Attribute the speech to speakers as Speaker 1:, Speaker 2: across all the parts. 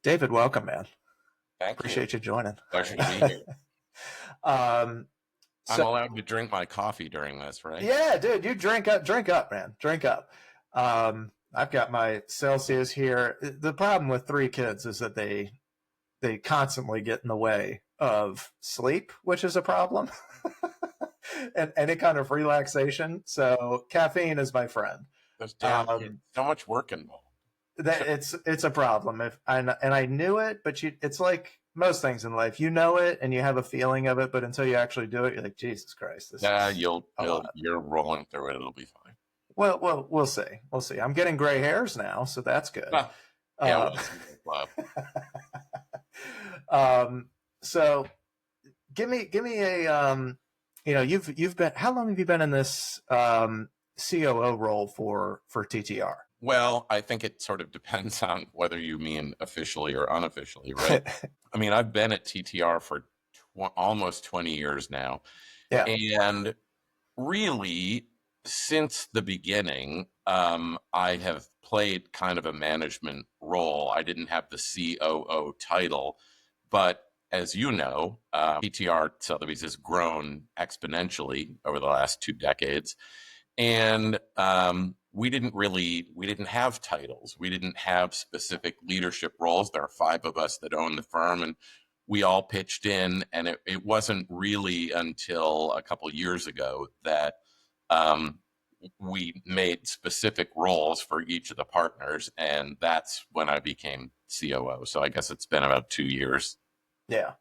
Speaker 1: David, welcome, man.
Speaker 2: Thank you.
Speaker 1: Appreciate you joining.
Speaker 2: Pleasure to be here.
Speaker 1: um,
Speaker 2: I'm
Speaker 1: so
Speaker 2: allowed to drink my coffee during this, right?
Speaker 1: yeah, dude, you drink up, man, drink up. I've got my Celsius here. The problem with three kids is that they constantly get in the way of sleep, which is a problem, and any kind of relaxation. So caffeine is my friend.
Speaker 2: Those damn kids.
Speaker 1: Um,
Speaker 2: So much work involved.
Speaker 1: that it's a problem if I knew it, but it's like most things in life, you know it and you have a feeling of it, but until you actually do it, you're like, Jesus Christ, this
Speaker 2: Yeah,
Speaker 1: is
Speaker 2: you'll
Speaker 1: a
Speaker 2: you'll
Speaker 1: lot.
Speaker 2: you're rolling through it. It'll be fine.
Speaker 1: Well, we'll see. I'm getting gray hairs now, so that's good.
Speaker 2: Ah, yeah,
Speaker 1: uh,
Speaker 2: welcome to the club.
Speaker 1: um so give me a you've been, how long have you been in this COO role for TTR?
Speaker 2: Well, I think it sort of depends on whether you mean officially or unofficially, right? I mean, I've been at TTR for almost 20 years now,
Speaker 1: Yeah.
Speaker 2: and really, since the beginning, I have played kind of a management role. I didn't have the COO title, but as you know, PTR Sotheby's has grown exponentially over the last 2 decades, and we didn't have titles. We didn't have specific leadership roles. There are five of us that own the firm, and we all pitched in. And it wasn't really until a couple years ago that um, we made specific roles for each of the partners, and that's when I became COO. So I guess it's been about 2 years.
Speaker 1: Yeah.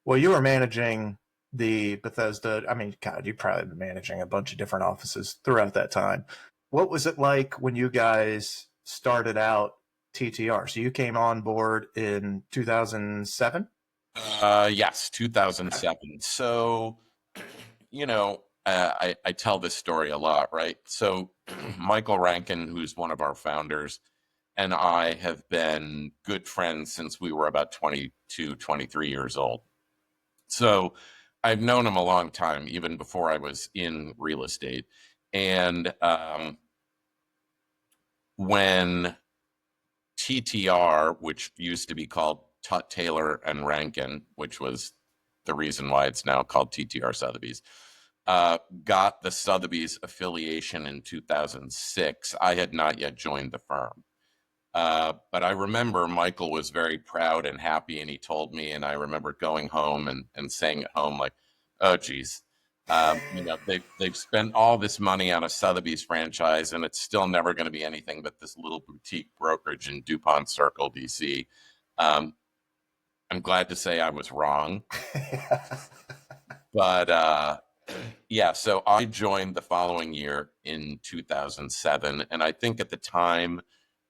Speaker 1: Well, you were managing the Bethesda. I mean, God, you probably been managing a bunch of different offices throughout that time. What was it like when you guys started out TTR? So you came on board in 2007?
Speaker 2: Yes,
Speaker 1: Okay.
Speaker 2: 2007. So, I tell this story a lot, right? So, Michael Rankin, who's one of our founders, and I have been good friends since we were about 22, 23 years old. So, I've known him a long time, even before I was in real estate. And when TTR, which used to be called Tut Taylor and Rankin, which was the reason why it's now called TTR Sotheby's, got the Sotheby's affiliation in 2006. I had not yet joined the firm. But I remember Michael was very proud and happy, and he told me, and I remember going home and saying at home, like, oh, geez. They've spent all this money on a Sotheby's franchise, and it's still never going to be anything but this little boutique brokerage in DuPont Circle, DC. Um, I'm glad to say I was wrong, but yeah. So I joined the following year in 2007, and I think at the time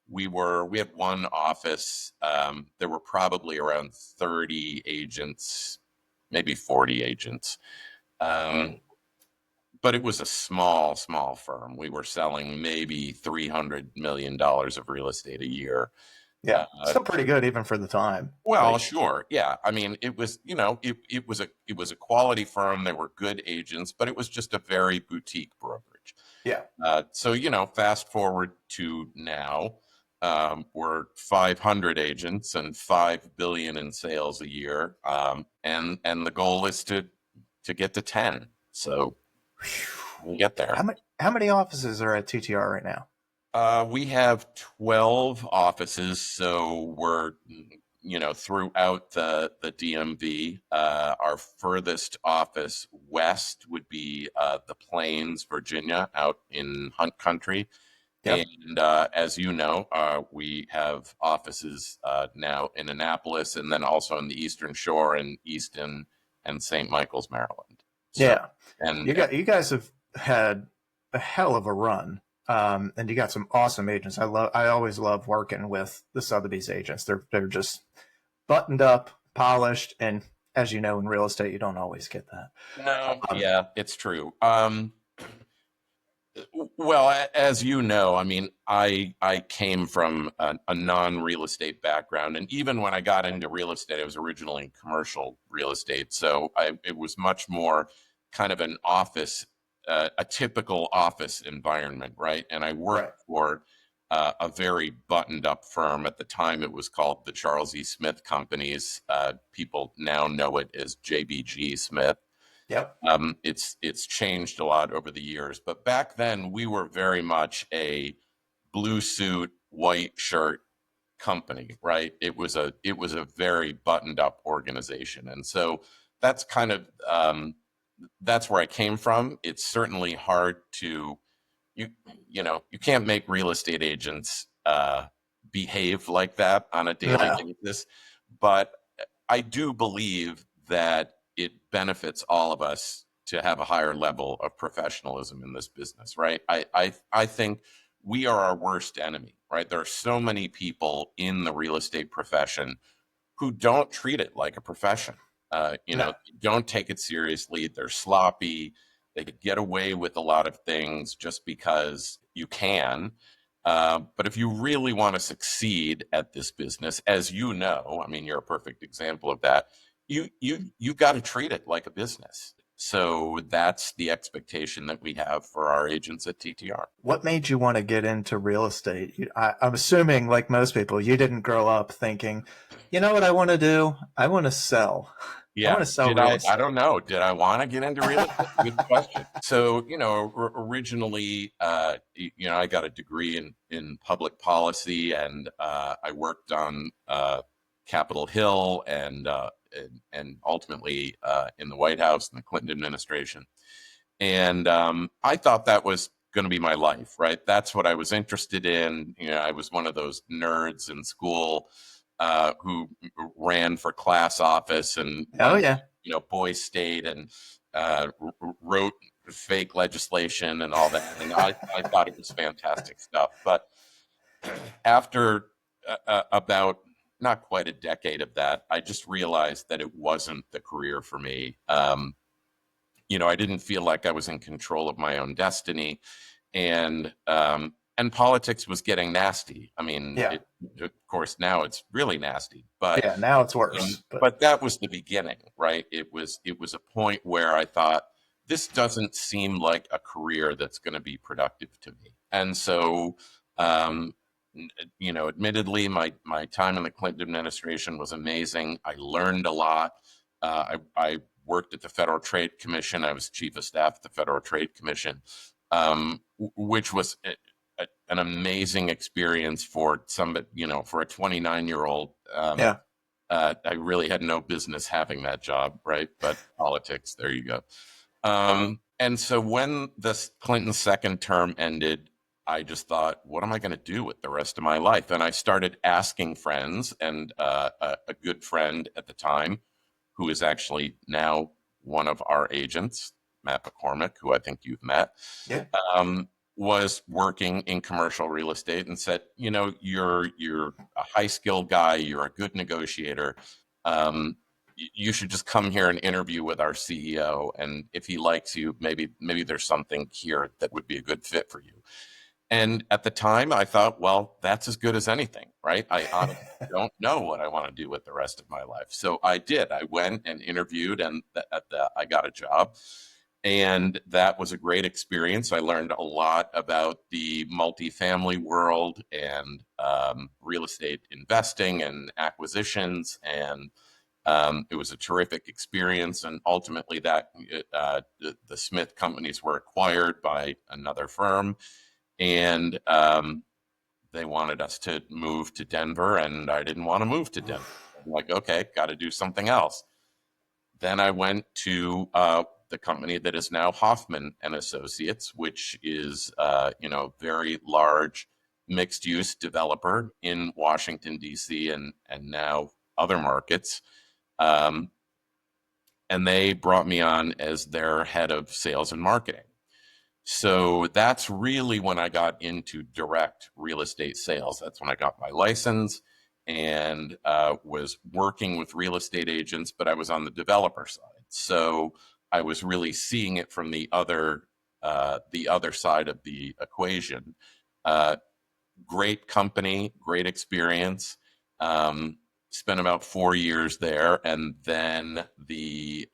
Speaker 2: we had one office. There were probably around 30 agents, maybe 40 agents. Um, but it was a small firm. We were selling maybe $300 million of real estate a year.
Speaker 1: Yeah.
Speaker 2: Uh,
Speaker 1: Still pretty good even for the time.
Speaker 2: well,
Speaker 1: Like,
Speaker 2: sure, yeah. I mean, it was it was a quality firm. There were good agents, but it was just a very boutique brokerage.
Speaker 1: yeah.
Speaker 2: So fast forward to now, we're 500 agents and 5 billion in sales a year, and the goal is to get to 10. So we get there.
Speaker 1: How many offices are at TTR right now?
Speaker 2: We have 12 offices, so we're throughout the DMV. Our furthest office west would be the Plains, Virginia, out in Hunt Country.
Speaker 1: Yep.
Speaker 2: And as you know, we have offices now in Annapolis, and then also on the Eastern Shore in Easton and St. Michael's, Maryland. So,
Speaker 1: Yeah.
Speaker 2: and,
Speaker 1: You guys have had a hell of a run. And you got some awesome agents. I always love working with the Sotheby's agents. They're just buttoned up, polished, and as you know, in real estate, you don't always get that.
Speaker 2: no,
Speaker 1: Um,
Speaker 2: yeah, it's true. Well, as you know, I mean, I came from a non-real estate background, and even when I got into real estate, I was originally in commercial real estate, so it was much more kind of an office, a typical office environment, right? And I
Speaker 1: right.
Speaker 2: worked for a very buttoned up firm. At the time, it was called the Charles E. Smith Companies. People now know it as JBG Smith.
Speaker 1: Yep.
Speaker 2: It's changed a lot over the years, but back then we were very much a blue suit, white shirt company, right? It was a very buttoned up organization, and so that's kind of that's where I came from. It's certainly hard to you you can't make real estate agents behave like that on a daily
Speaker 1: No.
Speaker 2: basis, but I do believe that it benefits all of us to have a higher level of professionalism in this business, right? I think we are our worst enemy, right? There are so many people in the real estate profession who don't treat it like a profession.
Speaker 1: No.
Speaker 2: Don't take it seriously. They're sloppy. They could get away with a lot of things just because you can. But if you really want to succeed at this business, as you know, I mean, you're a perfect example of that. You got to treat it like a business. So that's the expectation that we have for our agents at TTR.
Speaker 1: What made you want to get into real estate? I'm assuming, like most people, you didn't grow up thinking, you know what I want to do? I want to sell. I want
Speaker 2: Yeah.
Speaker 1: to sell
Speaker 2: Did
Speaker 1: real
Speaker 2: I
Speaker 1: estate.
Speaker 2: don't know. Did I want to get into real estate? Good question. So, originally, I got a degree in public policy, and I worked on Capitol Hill and ultimately in the White House in the Clinton administration. And I thought that was going to be my life, right? That's what I was interested in. I was one of those nerds in school who ran for class office and
Speaker 1: Oh,
Speaker 2: won,
Speaker 1: yeah.
Speaker 2: Boys State, and wrote fake legislation and all that. And I thought it was fantastic stuff. But after about not quite a decade of that, I just realized that it wasn't the career for me. I didn't feel like I was in control of my own destiny, and politics was getting nasty. I mean,
Speaker 1: Yeah.
Speaker 2: of course, now it's really nasty, but
Speaker 1: Yeah. Now it's worse. But
Speaker 2: but that was the beginning, right? It was a point where I thought this doesn't seem like a career that's going to be productive to me, and so. Admittedly, my time in the Clinton administration was amazing. I learned a lot. I worked at the Federal Trade Commission. I was chief of staff at the Federal Trade Commission, which was an amazing experience for somebody, for a 29-year-old.
Speaker 1: yeah.
Speaker 2: I really had no business having that job, right? But politics, there you go. And so when the Clinton second term ended, I just thought, what am I going to do with the rest of my life? And I started asking friends, and a good friend at the time, who is actually now one of our agents, Matt McCormick, who I think you've met,
Speaker 1: Yeah.
Speaker 2: um, was working in commercial real estate, and said, you're a high skilled guy, you're a good negotiator. You should just come here and interview with our CEO, and if he likes you, maybe there's something here that would be a good fit for you. And at the time, I thought, well, that's as good as anything, right? I honestly don't know what I want to do with the rest of my life. So I did. I went and interviewed, and I got a job. And that was a great experience. I learned a lot about the multifamily world and real estate investing and acquisitions. And it was a terrific experience. And ultimately, the Smith companies were acquired by another firm, and they wanted us to move to Denver, and I didn't want to move to Denver. I'm like, okay, got to do something else. Then I went to the company that is now Hoffman and Associates, which is very large mixed use developer in Washington D.C. and now other markets. And they brought me on as their head of sales and marketing. So that's really when I got into direct real estate sales. That's when I got my license and was working with real estate agents, but I was on the developer side. So I was really seeing it from the other side of the equation. Uh, Great company, great experience. Spent about 4 years there, and then the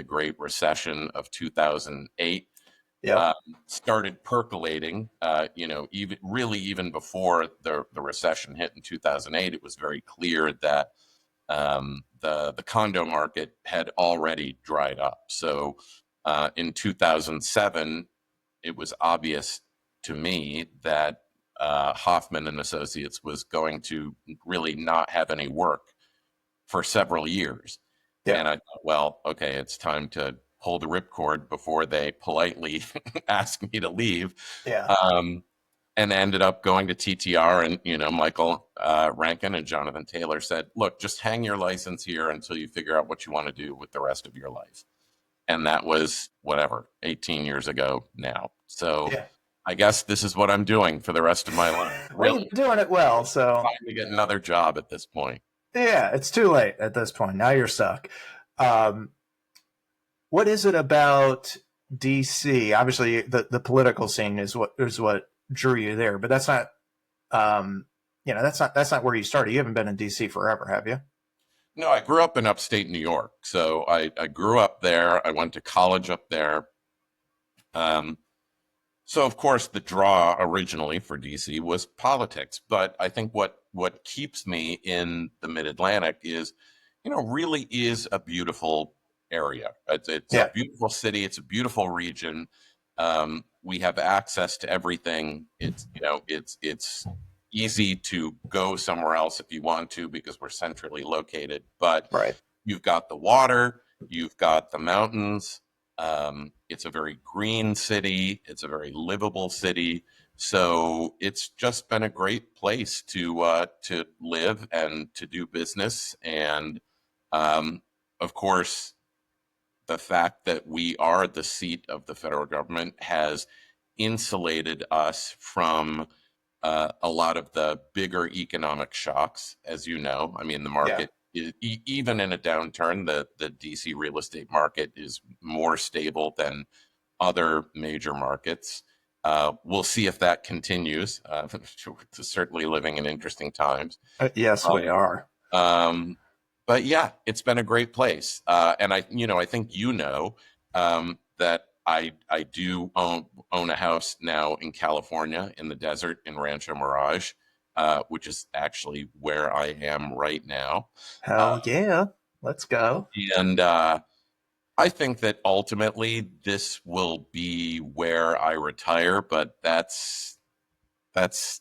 Speaker 2: Great Recession of 2008
Speaker 1: Yep.
Speaker 2: started percolating. Even before the recession hit in 2008, it was very clear that the condo market had already dried up. So in 2007, it was obvious to me that Hoffman and Associates was going to really not have any work for several years.
Speaker 1: Yeah.
Speaker 2: And I thought, well, okay, it's time to pull the ripcord before they politely ask me to leave.
Speaker 1: Yeah.
Speaker 2: And ended up going to TTR, and Michael Rankin and Jonathan Taylor said, "Look, just hang your license here until you figure out what you want to do with the rest of your life." And that was whatever 18 years ago now. So
Speaker 1: Yeah.
Speaker 2: I guess this is what I'm doing for the rest of my life.
Speaker 1: Well,
Speaker 2: Really
Speaker 1: you're doing it well. So
Speaker 2: trying to get another job at this point.
Speaker 1: yeah, it's too late at this point. Now you're stuck. Um, what is it about DC? Obviously, the political scene is what drew you there, but that's not that's not where you started. You haven't been in DC forever, have you?
Speaker 2: No, I grew up in upstate New York. So I grew up there. I went to college up there. Um, so of course the draw originally for DC was politics, but I think what keeps me in the Mid-Atlantic is, really is a beautiful area. It's a
Speaker 1: Yeah.
Speaker 2: beautiful city. It's a beautiful region. We have access to everything. It's easy to go somewhere else if you want to because we're centrally located. But
Speaker 1: Right.
Speaker 2: you've got the water, you've got the mountains. It's a very green city. It's a very livable city. So it's just been a great place to live and to do business. And of course, the fact that we are the seat of the federal government has insulated us from a lot of the bigger economic shocks, as you know. I mean, the
Speaker 1: Yeah.
Speaker 2: market, even in a downturn, the DC real estate market is more stable than other major markets. We'll see if that continues. Certainly living in interesting times.
Speaker 1: Yes, we are.
Speaker 2: Um, but yeah, it's been a great place. And I think that I do own a house now in California in the desert in Rancho Mirage, which is actually where I am right now. Uh,
Speaker 1: Hell yeah. Let's go.
Speaker 2: and I think that ultimately this will be where I retire, but that's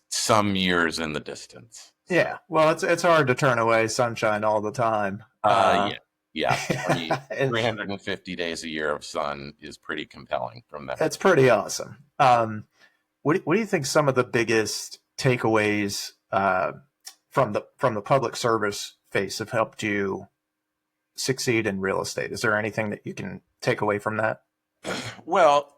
Speaker 2: some years in the distance. So.
Speaker 1: Yeah. Well, it's hard to turn away sunshine all the time.
Speaker 2: Yeah, yeah.
Speaker 1: And
Speaker 2: 350 days a year of sun is pretty compelling from that.
Speaker 1: it's pretty awesome. What do you think some of the biggest takeaways from the public service face have helped you succeed in real estate? Is there anything that you can take away from that?
Speaker 2: Well,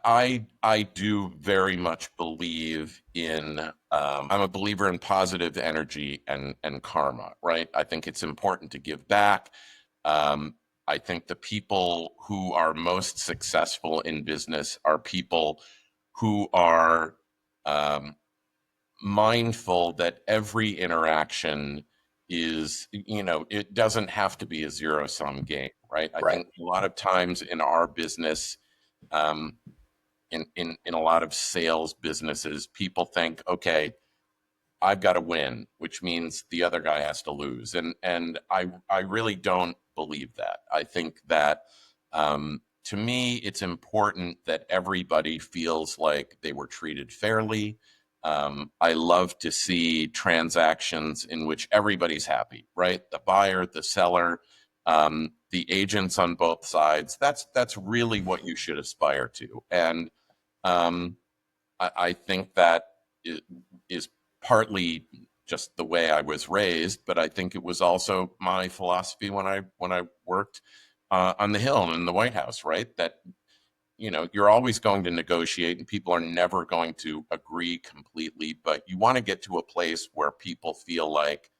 Speaker 2: I do very much believe in. I'm a believer in positive energy and karma, right? I think it's important to give back. I think the people who are most successful in business are people who are um, mindful that every interaction it doesn't have to be a zero sum game, right? I
Speaker 1: Right.
Speaker 2: think a lot of times in our business, um, in a lot of sales businesses, people think, okay, I've got to win, which means the other guy has to lose, and I really don't believe that. I think that to me, it's important that everybody feels like they were treated fairly. I love to see transactions in which everybody's happy, right? The buyer, the seller, the agents on both sides. That's really what you should aspire to, and um, I think that is partly just the way I was raised, but I think it was also my philosophy when I worked on the Hill and in the White House, right? That you're always going to negotiate, and people are never going to agree completely, but you want to get to a place where people feel like,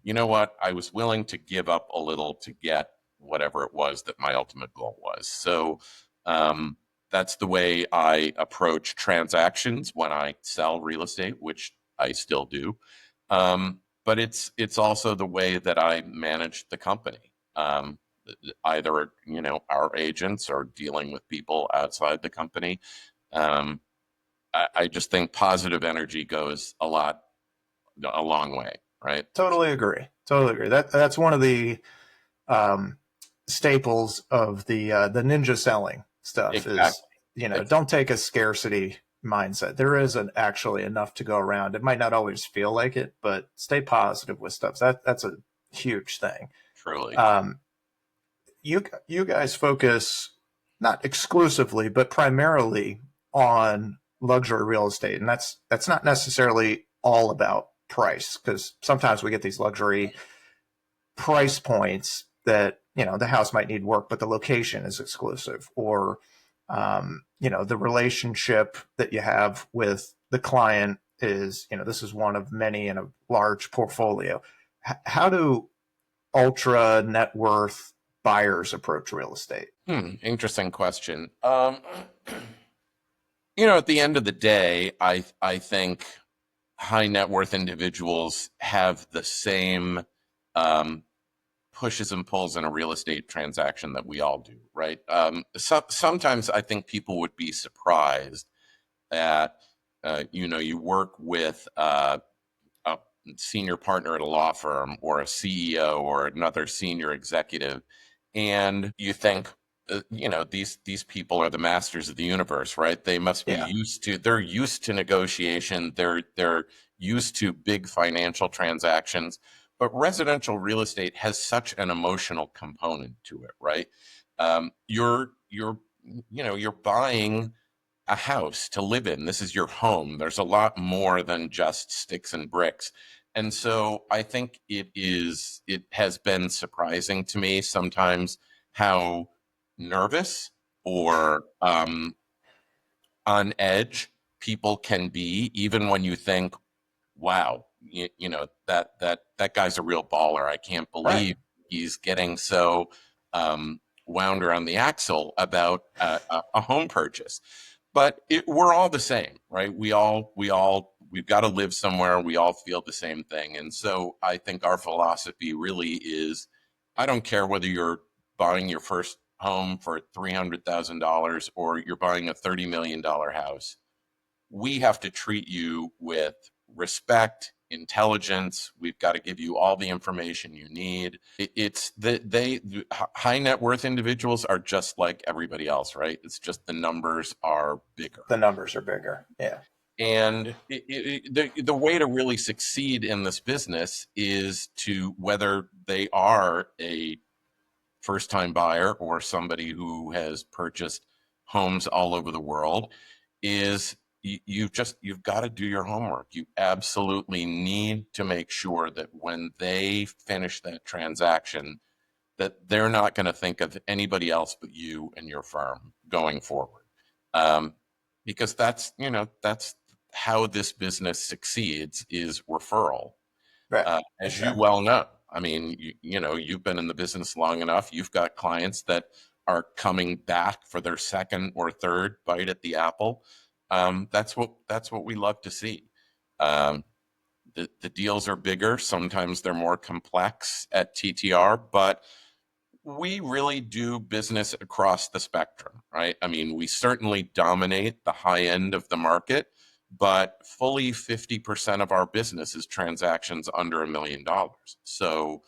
Speaker 2: you know what, I was willing to give up a little to get whatever it was that my ultimate goal was. So um, that's the way I approach transactions when I sell real estate, which I still do. But it's also the way that I manage the company. either, our agents or dealing with people outside the company. I just think positive energy goes a long way, right?
Speaker 1: Totally agree. Totally agree. That's one of the um, staples of the ninja selling stuff is,
Speaker 2: Exactly.
Speaker 1: don't take a scarcity mindset. There isn't actually enough to go around. It might not always feel like it, but stay positive with stuff. That's a huge thing.
Speaker 2: Truly.
Speaker 1: Um, you guys focus not exclusively, but primarily on luxury real estate, and that's not necessarily all about price, because sometimes we get these luxury price points that the house might need work, but the location is exclusive, or the relationship that you have with the client is, this is one of many in a large portfolio. How do ultra net worth buyers approach real estate?
Speaker 2: Interesting question. At the end of the day, I think high net worth individuals have the same um, pushes and pulls in a real estate transaction that we all do, right? Sometimes I think people would be surprised that you work with a senior partner at a law firm or a CEO or another senior executive, and you think, these people are the masters of the universe, right? They must be
Speaker 1: Yeah.
Speaker 2: they're used to negotiation. They're used to big financial transactions. But residential real estate has such an emotional component to it, right? You're buying a house to live in. This is your home. There's a lot more than just sticks and bricks. And so I think it has been surprising to me sometimes how nervous or on edge people can be, even when you think, wow, that guy's a real baller. I can't
Speaker 1: Right.
Speaker 2: believe he's getting so wound around the axle about a home purchase. But we're all the same, right? We've got to live somewhere. We all feel the same thing. And so I think our philosophy really is, I don't care whether you're buying your first home for $300,000 or you're buying a $30 million house. We have to treat you with respect, intelligence. We've got to give you all the information you need. It's that high net worth individuals are just like everybody else, right? It's just the numbers are bigger.
Speaker 1: The numbers are bigger. Yeah.
Speaker 2: And the way to really succeed in this business is to, whether they are a first time buyer or somebody who has purchased homes all over the world, is you've got to do your homework. You absolutely need to make sure that when they finish that transaction, that they're not going to think of anybody else but you and your firm going forward. Because that's how this business succeeds, is referral.
Speaker 1: Right.
Speaker 2: As you
Speaker 1: Exactly.
Speaker 2: well know, I mean, you've been in the business long enough. You've got clients that are coming back for their second or third bite at the apple. That's what we love to see. Um, the deals are bigger. Sometimes they're more complex at TTR, but we really do business across the spectrum, right? I mean, we certainly dominate the high end of the market, but fully 50% of our business is transactions under $1 million. So,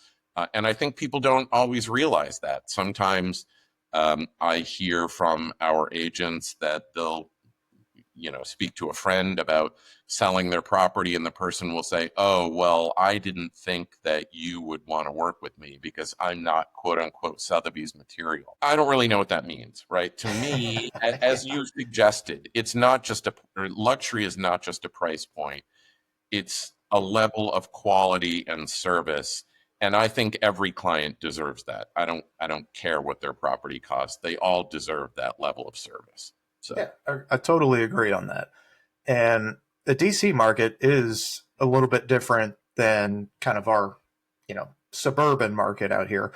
Speaker 2: and I think people don't always realize that. Sometimes I hear from our agents that they'll speak to a friend about selling their property, and the person will say, oh, well, I didn't think that you would want to work with me because I'm not quote unquote Sotheby's material. I don't really know what that means, right? To me,
Speaker 1: Yeah.
Speaker 2: as you suggested, it's not just luxury is not just a price point. It's a level of quality and service. And I think every client deserves that. I don't care what their property costs. They all deserve that level of service.
Speaker 1: Yeah.
Speaker 2: So
Speaker 1: I totally agree on that. And the DC market is a little bit different than kind of our, suburban market out here.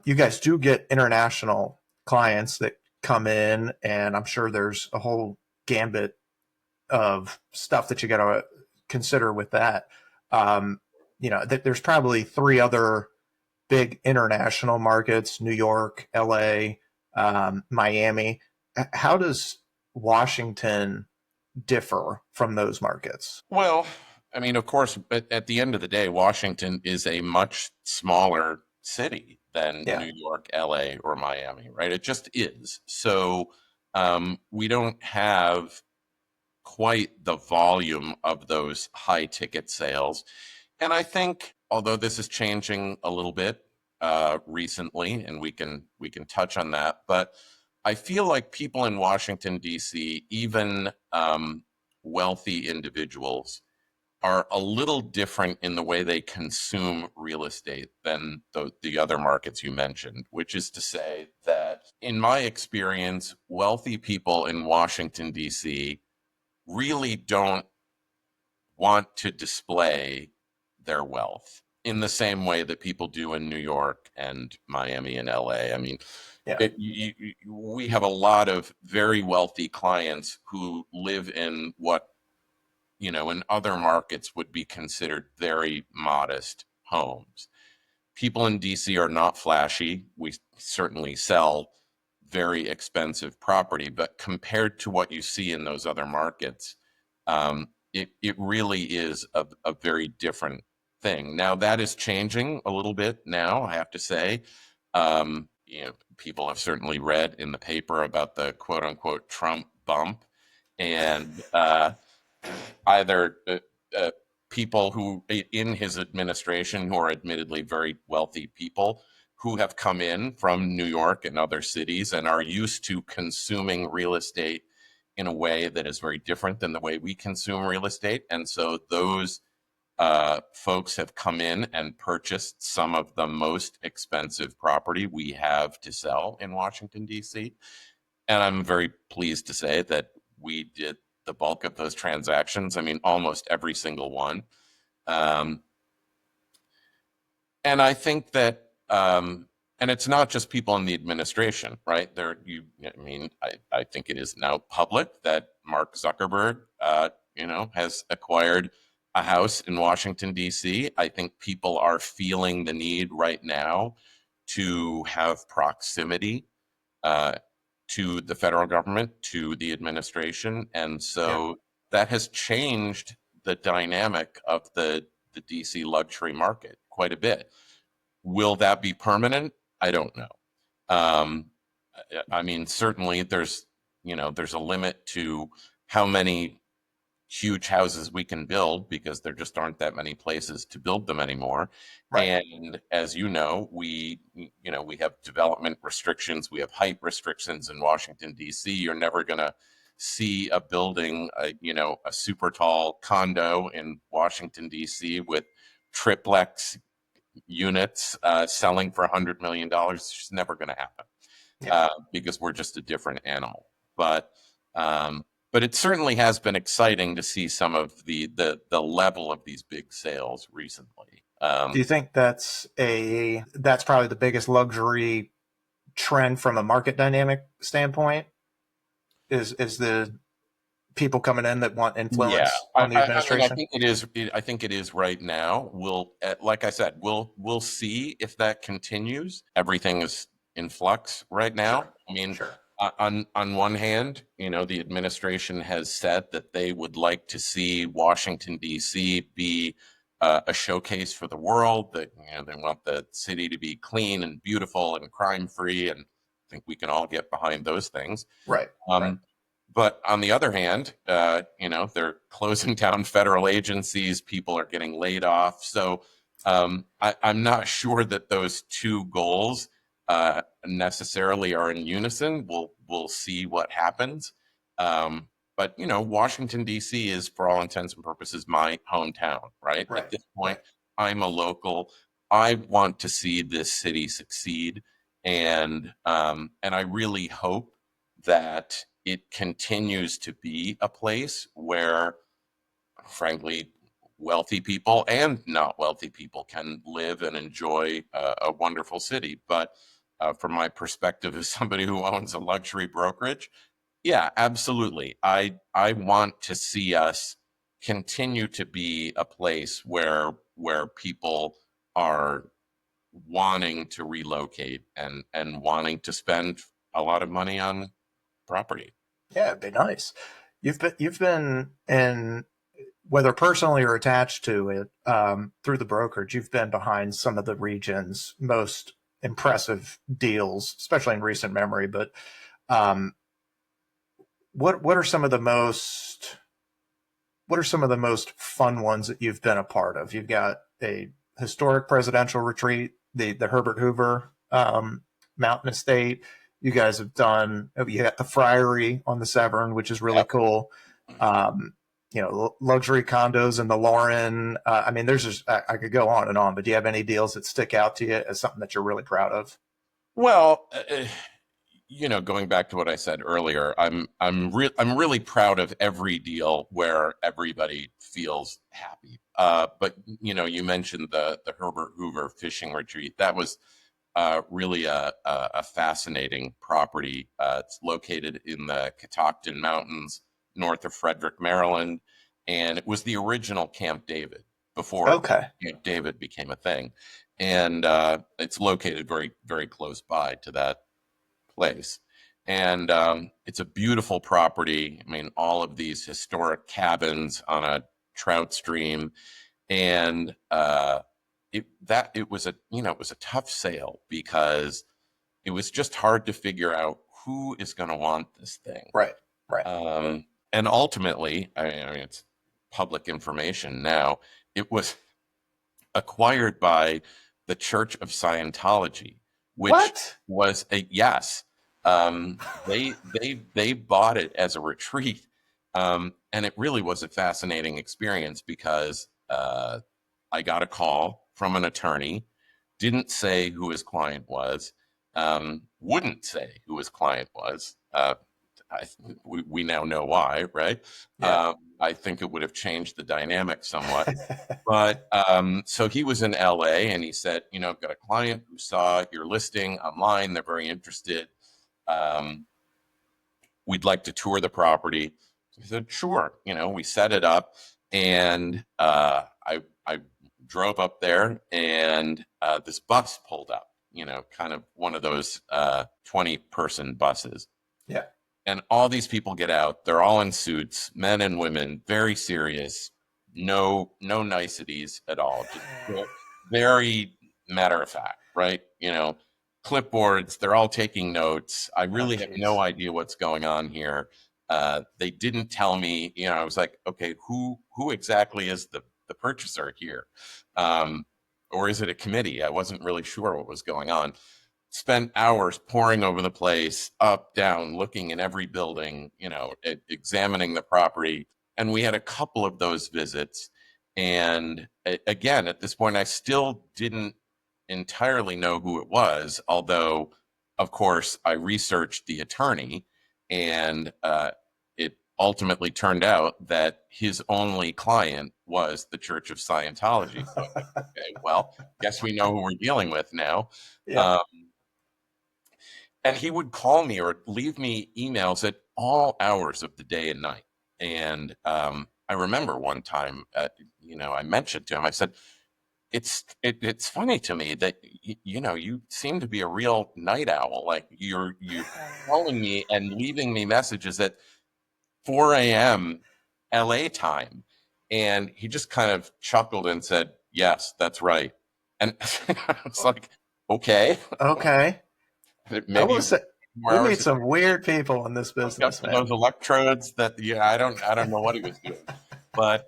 Speaker 1: You guys do get international clients that come in, and I'm sure there's a whole gambit of stuff that you got to consider with that. There's probably three other big international markets, New York, LA, Miami. How does Washington differ from those markets?
Speaker 2: Well, I mean, of course, at the end of the day, Washington is a much smaller city than
Speaker 1: Yeah,
Speaker 2: New York, LA, or Miami, right? It just is. So we don't have quite the volume of those high ticket sales. And I think, although this is changing a little bit recently, and we can touch on that, but I feel like people in Washington D.C., even wealthy individuals, are a little different in the way they consume real estate than the other markets you mentioned, which is to say that in my experience, wealthy people in Washington, D.C. really don't want to display their wealth in the same way that people do in New York and Miami and LA. I mean,
Speaker 1: yeah,
Speaker 2: we have a lot of very wealthy clients who live in what, in other markets would be considered very modest homes. People in DC are not flashy. We certainly sell very expensive property, but compared to what you see in those other markets, it really is a very different thing. Now that is changing a little bit now, I have to say. People have certainly read in the paper about the quote unquote Trump bump, and either people who in his administration who are admittedly very wealthy people who have come in from New York and other cities and are used to consuming real estate in a way that is very different than the way we consume real estate. And so those folks have come in and purchased some of the most expensive property we have to sell in Washington, D.C. And I'm very pleased to say that we did the bulk of those transactions. I mean, almost every single one. Um, and I think that, and it's not just people in the administration, right? I think it is now public that Mark Zuckerberg, has acquired a house in Washington, D.C. I think people are feeling the need right now to have proximity uh, to the federal government, to the administration. And
Speaker 1: yeah.
Speaker 2: so that has changed the dynamic of the DC luxury market quite a bit. Will that be permanent? I don't know. Um, I mean, certainly there's a limit to how many huge houses we can build because there just aren't that many places to build them anymore.
Speaker 1: Right.
Speaker 2: And as we have development restrictions, we have height restrictions in Washington D.C. You're never going to see a building, a super tall condo in Washington D.C. with triplex units selling for $100 million. It's just never going to happen
Speaker 1: Yeah.
Speaker 2: because we're just a different animal. But um, but it certainly has been exciting to see some of the level of these big sales recently.
Speaker 1: Do you think that's probably the biggest luxury trend from a market dynamic standpoint? Is the people coming in that want
Speaker 2: Yeah,
Speaker 1: influence
Speaker 2: I,
Speaker 1: on the
Speaker 2: I, I mean, I
Speaker 1: administration?
Speaker 2: think it is. I think it is right now. Like I said, we'll see if that continues. Everything is in flux right now.
Speaker 1: Sure.
Speaker 2: I mean,
Speaker 1: Sure.
Speaker 2: on one hand, the administration has said that they would like to see Washington D.C. be a showcase for the world. That they want the city to be clean and beautiful and crime free, and I think we can all get behind those things.
Speaker 1: Right. Right.
Speaker 2: Um, but on the other hand, they're closing down federal agencies. People are getting laid off. So I'm not sure that those two goals necessarily are in unison. We'll see what happens. But Washington D.C. is, for all intents and purposes, my hometown. Right at
Speaker 1: Right.
Speaker 2: this point,
Speaker 1: Right.
Speaker 2: I'm a local. I want to see this city succeed, and I really hope that it continues to be a place where, frankly, wealthy people and not wealthy people can live and enjoy a wonderful city. But from my perspective as somebody who owns a luxury brokerage, yeah, absolutely. I want to see us continue to be a place where people are wanting to relocate and wanting to spend a lot of money on property.
Speaker 1: Yeah, it'd be nice. You've been in, whether personally or attached to it, through the brokerage, you've been behind some of the region's most impressive deals, especially in recent memory. But um, what are some of the most fun ones that you've been a part of? You've got a historic presidential retreat, the Herbert Hoover Mountain Estate. You guys have done. You got the Friary on the Severn, which is really
Speaker 2: Yep.
Speaker 1: cool. Um, luxury condos in the Lauren. I mean, there's just I could go on and on. But do you have any deals that stick out to you as something that you're really proud of?
Speaker 2: Well, going back to what I said earlier, I'm really proud of every deal where everybody feels happy. But you mentioned the Herbert Hoover fishing retreat. That was really a fascinating property. It's located in the Catoctin Mountains, north of Frederick, Maryland, and it was the original Camp David before
Speaker 1: Okay.
Speaker 2: Camp David became a thing. And it's located very, very close by to that place. And it's a beautiful property. I mean, all of these historic cabins on a trout stream, and it was a tough sale because it was just hard to figure out who is going to want this thing.
Speaker 1: Right. Right.
Speaker 2: And ultimately, I mean, it's public information now. It was acquired by the Church of Scientology, which
Speaker 1: What?
Speaker 2: was a yes. They bought it as a retreat, and it really was a fascinating experience because I got a call from an attorney, didn't say who his client was, wouldn't say who his client was. We now know why, right?
Speaker 1: Yeah.
Speaker 2: I think it would have changed the dynamic somewhat. But so he was in LA and he said, I've got a client who saw your listing online. They're very interested. Um, we'd like to tour the property. So I said, sure. We set it up, and I drove up there, and this bus pulled up. Kind of one of those 20-person buses.
Speaker 1: Yeah.
Speaker 2: And all these people get out. They're all in suits, men and women, very serious. No niceties at all. Just very matter of fact, right? Clipboards. They're all taking notes. I
Speaker 1: Oh,
Speaker 2: really have no
Speaker 1: jeez.
Speaker 2: idea what's going on here. They didn't tell me. I was like, okay, who exactly is the purchaser here, or is it a committee? I wasn't really sure what was going on. Spent hours poring over the place, up, down, looking in every building, examining the property. And we had a couple of those visits. And again, at this point, I still didn't entirely know who it was, although, of course, I researched the attorney, and it ultimately turned out that his only client was the Church of Scientology. So I was like, okay, well, guess we know who we're dealing with now.
Speaker 1: Yeah.
Speaker 2: Um, and he would call me or leave me emails at all hours of the day and night. And I remember one time, I mentioned to him, I said, it's funny to me that you seem to be a real night owl. Like you're calling me and leaving me messages at 4 a.m. LA time. And he just kind of chuckled and said, yes, that's right. And I was like, okay,
Speaker 1: Okay. I
Speaker 2: maybe
Speaker 1: will say
Speaker 2: more
Speaker 1: we meet
Speaker 2: hours
Speaker 1: some weird people in this
Speaker 2: hooked up
Speaker 1: business,
Speaker 2: to
Speaker 1: man.
Speaker 2: those electrodes that I don't know what he was doing, but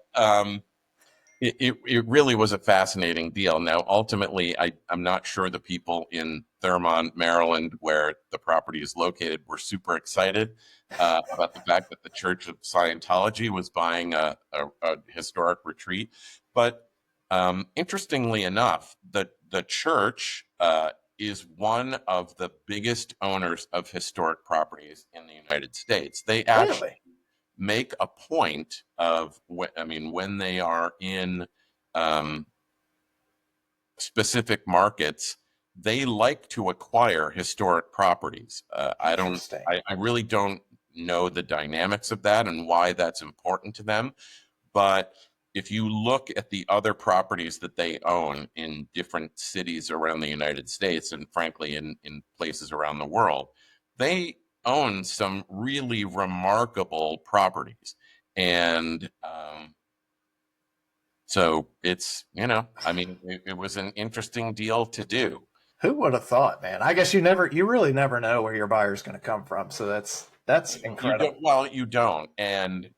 Speaker 2: it really was a fascinating deal. Now, ultimately, I'm not sure the people in Thurmont, Maryland, where the property is located, were super excited about the fact that the Church of Scientology was buying a historic retreat. But interestingly enough, the church is one of the biggest owners of historic properties in the United States. They actually
Speaker 1: Really?
Speaker 2: make a point of when they are in um, specific markets, they like to acquire historic properties.
Speaker 1: Interesting.
Speaker 2: I really don't know the dynamics of that and why that's important to them, but if you look at the other properties that they own in different cities around the United States, and frankly in places around the world, they own some really remarkable properties. And so it's, I mean, it was an interesting deal to do.
Speaker 1: Who would have thought, man? I guess you really never know where your buyer's going to come from. So that's
Speaker 2: You
Speaker 1: incredible.
Speaker 2: don't, well, you don't. And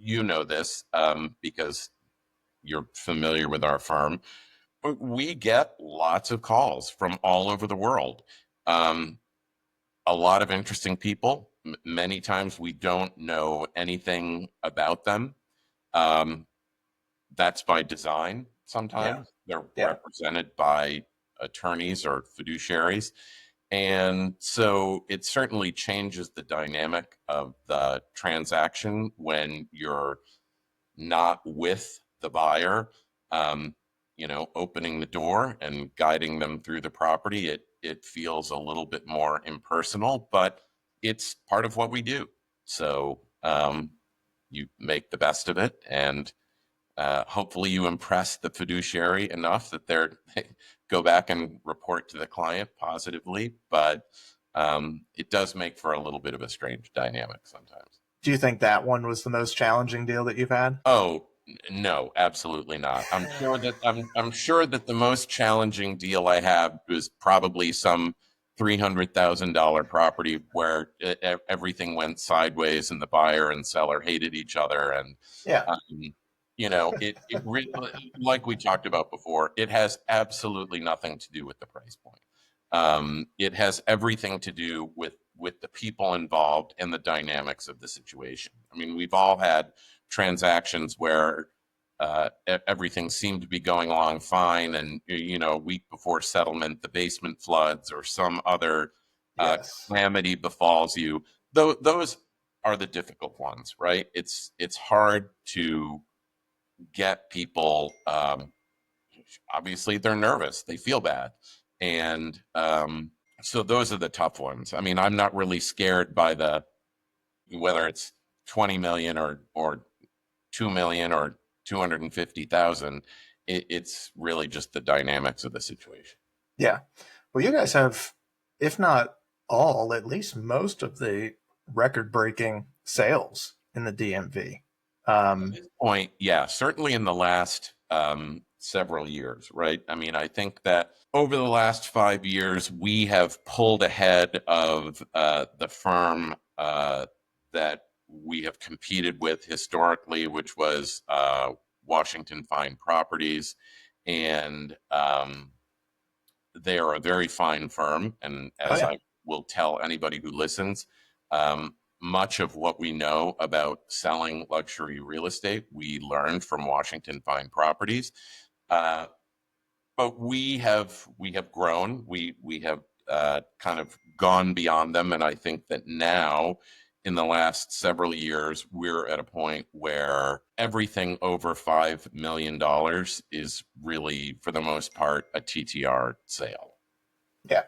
Speaker 2: you know this because you're familiar with our firm. We get lots of calls from all over the world. Um, a lot of interesting people. Many times we don't know anything about them. Um, that's by design.
Speaker 1: Yeah.
Speaker 2: Sometimes they're
Speaker 1: Yeah.
Speaker 2: represented by attorneys or fiduciaries. And so it certainly changes the dynamic of the transaction when you're not with the buyer, um, opening the door and guiding them through the property. It feels a little bit more impersonal, but it's part of what we do. So you make the best of it, and hopefully you impress the fiduciary enough that they go back and report to the client positively. But it does make for a little bit of a strange dynamic sometimes.
Speaker 1: Do you think that one was the most challenging deal that you've had?
Speaker 2: Oh, no, absolutely not. I'm sure that the most challenging deal I had was probably some $300,000 property where everything went sideways and the buyer and seller hated each other. And
Speaker 1: Yeah.
Speaker 2: um, it really, like we talked about before, it has absolutely nothing to do with the price point. It has everything to do with the people involved and the dynamics of the situation. I mean, we've all had transactions where everything seemed to be going along fine, and a week before settlement, the basement floods or some other
Speaker 1: Yes.
Speaker 2: calamity befalls you. Those are the difficult ones, right? It's hard to get people. Obviously, they're nervous; they feel bad, and so those are the tough ones. I mean, I'm not really scared by the whether it's 20 million or 2 million or 250,000. It's really just the dynamics of the situation.
Speaker 1: Yeah. Well, you guys have, if not all, at least most of the record breaking sales in the DMV.
Speaker 2: At this point, yeah, certainly in the last several years, right? I mean, I think that over the last 5 years, we have pulled ahead of the firm that we have competed with historically, which was Washington Fine Properties. And they are a very fine firm. And
Speaker 1: Oh,
Speaker 2: as
Speaker 1: yeah.
Speaker 2: I will tell anybody who listens, um, much of what we know about selling luxury real estate, we learned from Washington Fine Properties. Uh, but we have grown. We have kind of gone beyond them, and I think that now, in the last several years, we're at a point where everything over $5 million is really, for the most part, a TTR sale.
Speaker 1: Yeah.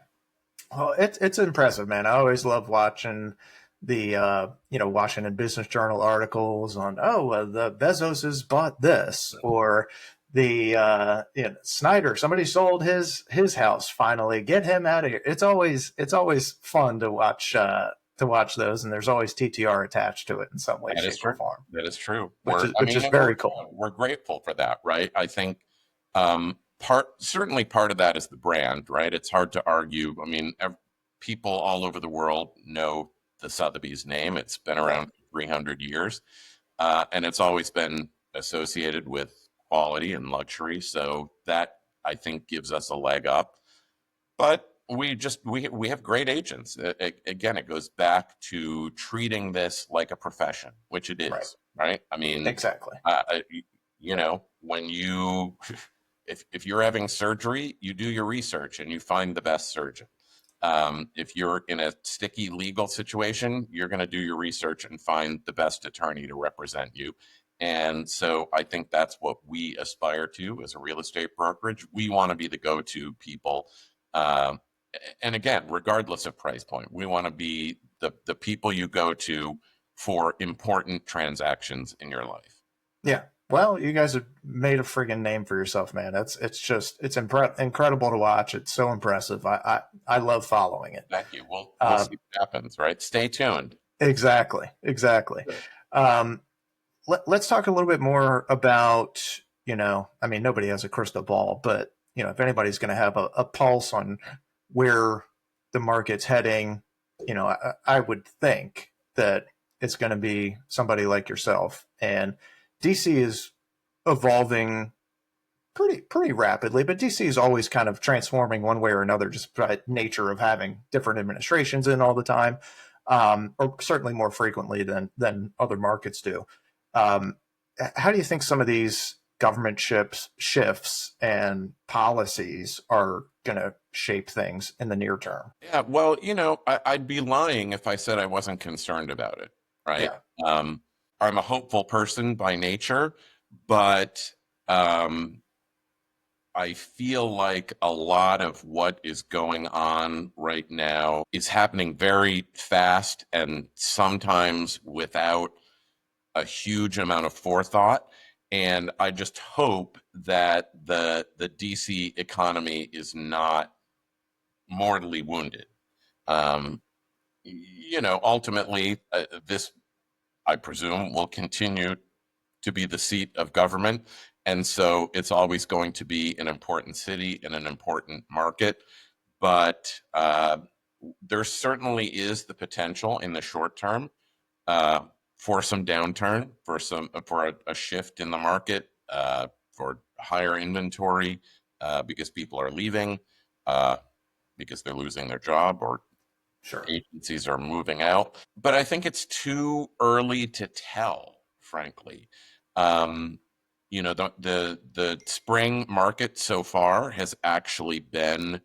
Speaker 1: Well, it's impressive, man. I always love watching the Washington Business Journal articles on the Bezoses bought this, or the Snyder, somebody sold his house finally, get him out of here. It's always fun to watch those, and there's always TTR attached to it in some way,
Speaker 2: That is
Speaker 1: shape, or
Speaker 2: true.
Speaker 1: form,
Speaker 2: That is true.
Speaker 1: which
Speaker 2: We're,
Speaker 1: is
Speaker 2: I
Speaker 1: which
Speaker 2: mean,
Speaker 1: is
Speaker 2: and we're
Speaker 1: very cool.
Speaker 2: we're grateful for that, right? I think certainly part of that is the brand, right? It's hard to argue. I mean, people all over the world know the Sotheby's name. It's been
Speaker 1: Right.
Speaker 2: around for 300 years, and it's always been associated with quality and luxury. So that, I think, gives us a leg up. But we have great agents. Again, it goes back to treating this like a profession, which it
Speaker 1: Right.
Speaker 2: is, right? I mean,
Speaker 1: Exactly.
Speaker 2: when you if you're having surgery, you do your research and you find the best surgeon. If you're in a sticky legal situation, you're going to do your research and find the best attorney to represent you. And so I think that's what we aspire to as a real estate brokerage. We want to be the go-to people. Um, and again, regardless of price point, we want to be the people you go to for important transactions in your life.
Speaker 1: Yeah. Well, you guys have made a friggin' name for yourself, man. It's incredible to watch. It's so impressive. I love following it.
Speaker 2: Thank you. We'll
Speaker 1: Uh,
Speaker 2: see what happens, right? Stay tuned.
Speaker 1: exactly. Um, let's talk a little bit more about, I mean, nobody has a crystal ball, but if anybody's going to have a pulse on where the market's heading, I would think that it's going to be somebody like yourself. And DC is evolving pretty rapidly, but DC is always kind of transforming one way or another, just by nature of having different administrations in all the time, or certainly more frequently than other markets do. Um, how do you think some of these government shifts and policies are going to shape things in the near term?
Speaker 2: Yeah, well, I'd be lying if I said I wasn't concerned about it, right?
Speaker 1: Yeah,
Speaker 2: Um, I'm a hopeful person by nature, but um, I feel like a lot of what is going on right now is happening very fast and sometimes without a huge amount of forethought. And I just hope that the DC economy is not mortally wounded. Um, Ultimately, this, I presume, will continue to be the seat of government. And so it's always going to be an important city and an important market. But there certainly is the potential in the short term uh, for some downturn, for a shift in the market, for higher inventory, because people are leaving, uh, because they're losing their job, or
Speaker 1: sure.
Speaker 2: agencies are moving out. But I think it's too early to tell, frankly. Um, the spring market so far has actually been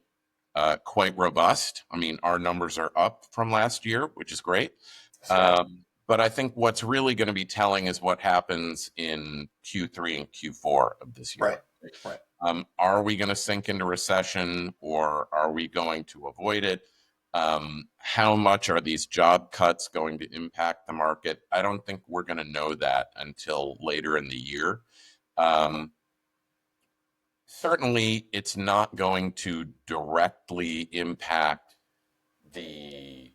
Speaker 2: quite robust. I mean, our numbers are up from last year, which is great.
Speaker 1: Stellar.
Speaker 2: But I think what's really going to be telling is what happens in Q3 and Q4 of this year.
Speaker 1: Right. Right.
Speaker 2: Are we going to sink into recession, or are we going to avoid it? How much are these job cuts going to impact the market? I don't think we're going to know that until later in the year. Um, Certainly, it's not going to directly impact the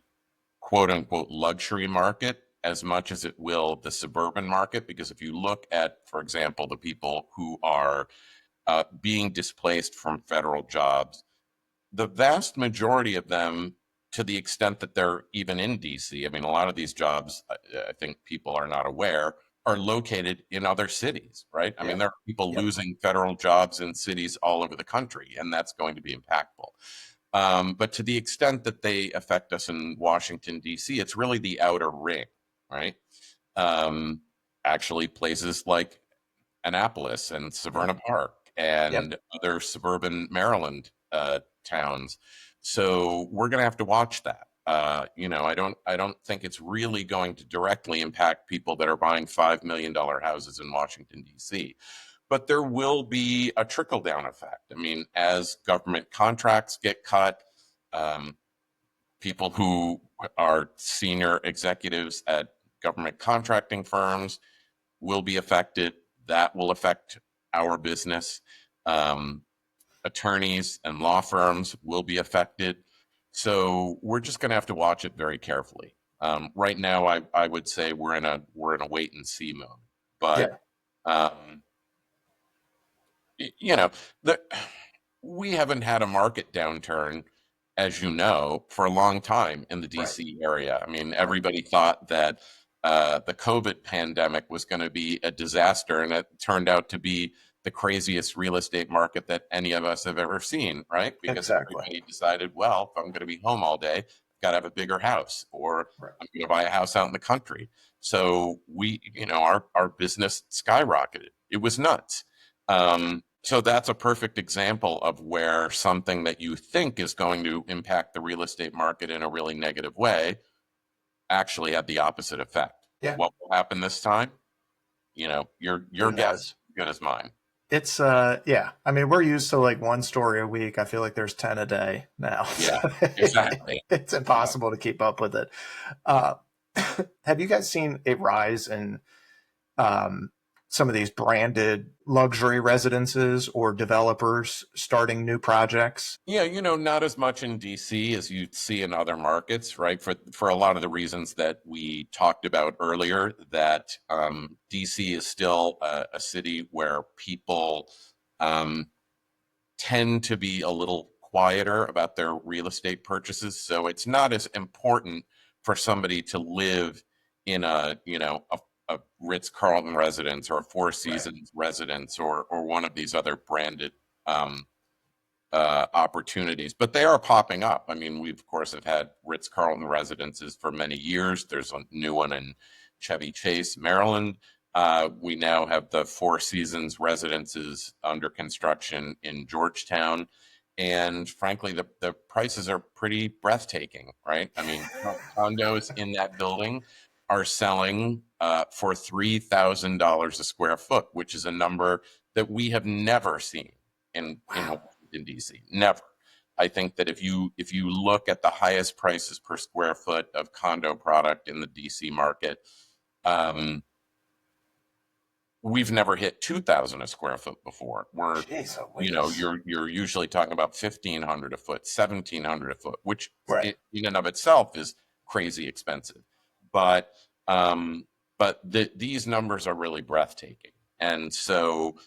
Speaker 2: quote unquote luxury market as much as it will the suburban market. Because if you look at, for example, the people who are being displaced from federal jobs, the vast majority of them, to the extent that they're even in DC, I mean, a lot of these jobs, I think people are not aware, are located in other cities, right? I mean,
Speaker 1: Yeah.
Speaker 2: there are people
Speaker 1: Yep.
Speaker 2: losing federal jobs in cities all over the country, and that's going to be impactful. But to the extent that they affect us in Washington, D.C., it's really the outer ring, right? Um, Actually, places like Annapolis and
Speaker 1: Yep.
Speaker 2: Severna Park
Speaker 1: Yep.
Speaker 2: and other suburban Maryland towns. So we're going to have to watch that. I don't think it's really going to directly impact people that are buying $5 million houses in Washington D.C., but there will be a trickle down effect. I mean, as government contracts get cut, um, people who are senior executives at government contracting firms will be affected. That will affect our business. Um, Attorneys and law firms will be affected. So we're just going to have to watch it very carefully. Right now, I would say we're in a wait and see mode. But
Speaker 1: Yeah.
Speaker 2: um, you know, the, we haven't had a market downturn, as you know, for a long time in the
Speaker 1: Right.
Speaker 2: DC area. I mean,
Speaker 1: Right.
Speaker 2: everybody thought that the COVID pandemic was going to be a disaster, and it turned out to be the craziest real estate market that any of us have ever seen, right? Because
Speaker 1: Exactly.
Speaker 2: everybody decided, well, if I'm going to be home all day, I've got to have a bigger house, or
Speaker 1: Right.
Speaker 2: I'm going to buy a house out in the country. So our business skyrocketed. It was nuts. So that's a perfect example of where something that you think is going to impact the real estate market in a really negative way actually had the opposite effect.
Speaker 1: Yeah.
Speaker 2: What will happen this time? Your
Speaker 1: Who
Speaker 2: guess is
Speaker 1: knows?
Speaker 2: as good as mine.
Speaker 1: It's yeah. I mean, we're used to like one story a week. I feel like there's 10 a day now.
Speaker 2: Yeah,
Speaker 1: So
Speaker 2: exactly.
Speaker 1: it's impossible to keep up with it. Uh, have you guys seen a rise in um, some of these branded luxury residences or developers starting new projects?
Speaker 2: Yeah, not as much in DC as you see in other markets, right? For a lot of the reasons that we talked about earlier, that DC is still a city where people um, tend to be a little quieter about their real estate purchases. So it's not as important for somebody to live in a Ritz-Carlton residence or a Four
Speaker 1: Right.
Speaker 2: Seasons residence or one of these other branded um, opportunities, but they are popping up. I mean, we of course have had Ritz-Carlton residences for many years. There's a new one in Chevy Chase, Maryland. We now have the Four Seasons residences under construction in Georgetown. And frankly, the prices are pretty breathtaking, right? I mean, condos in that building are selling for $3,000 a square foot, which is a number that we have never seen in
Speaker 1: Wow.
Speaker 2: Washington, D.C. Never. I think that if you look at the highest prices per square foot of condo product in the DC market, um, we've never hit 2,000 a square foot before. We're
Speaker 1: Jeez Louise.
Speaker 2: you're usually talking about 1,500 a foot, 1,700 a foot, which
Speaker 1: Right.
Speaker 2: in and of itself is crazy expensive. But these numbers are really breathtaking, and so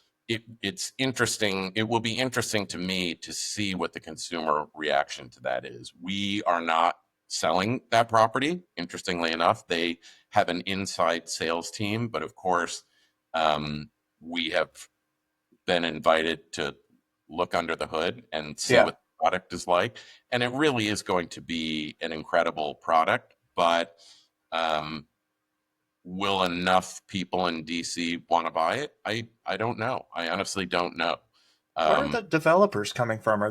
Speaker 2: it's interesting. It will be interesting to me to see what the consumer reaction to that is. We are not selling that property. Interestingly enough, they have an inside sales team, but of course, we have been invited to look under the hood and see
Speaker 1: Yeah.
Speaker 2: what the product is like. And it really is going to be an incredible product, but um, will enough people in DC want to buy it? I don't know. I honestly don't know.
Speaker 1: Where are
Speaker 2: Um,
Speaker 1: the developers coming from? Are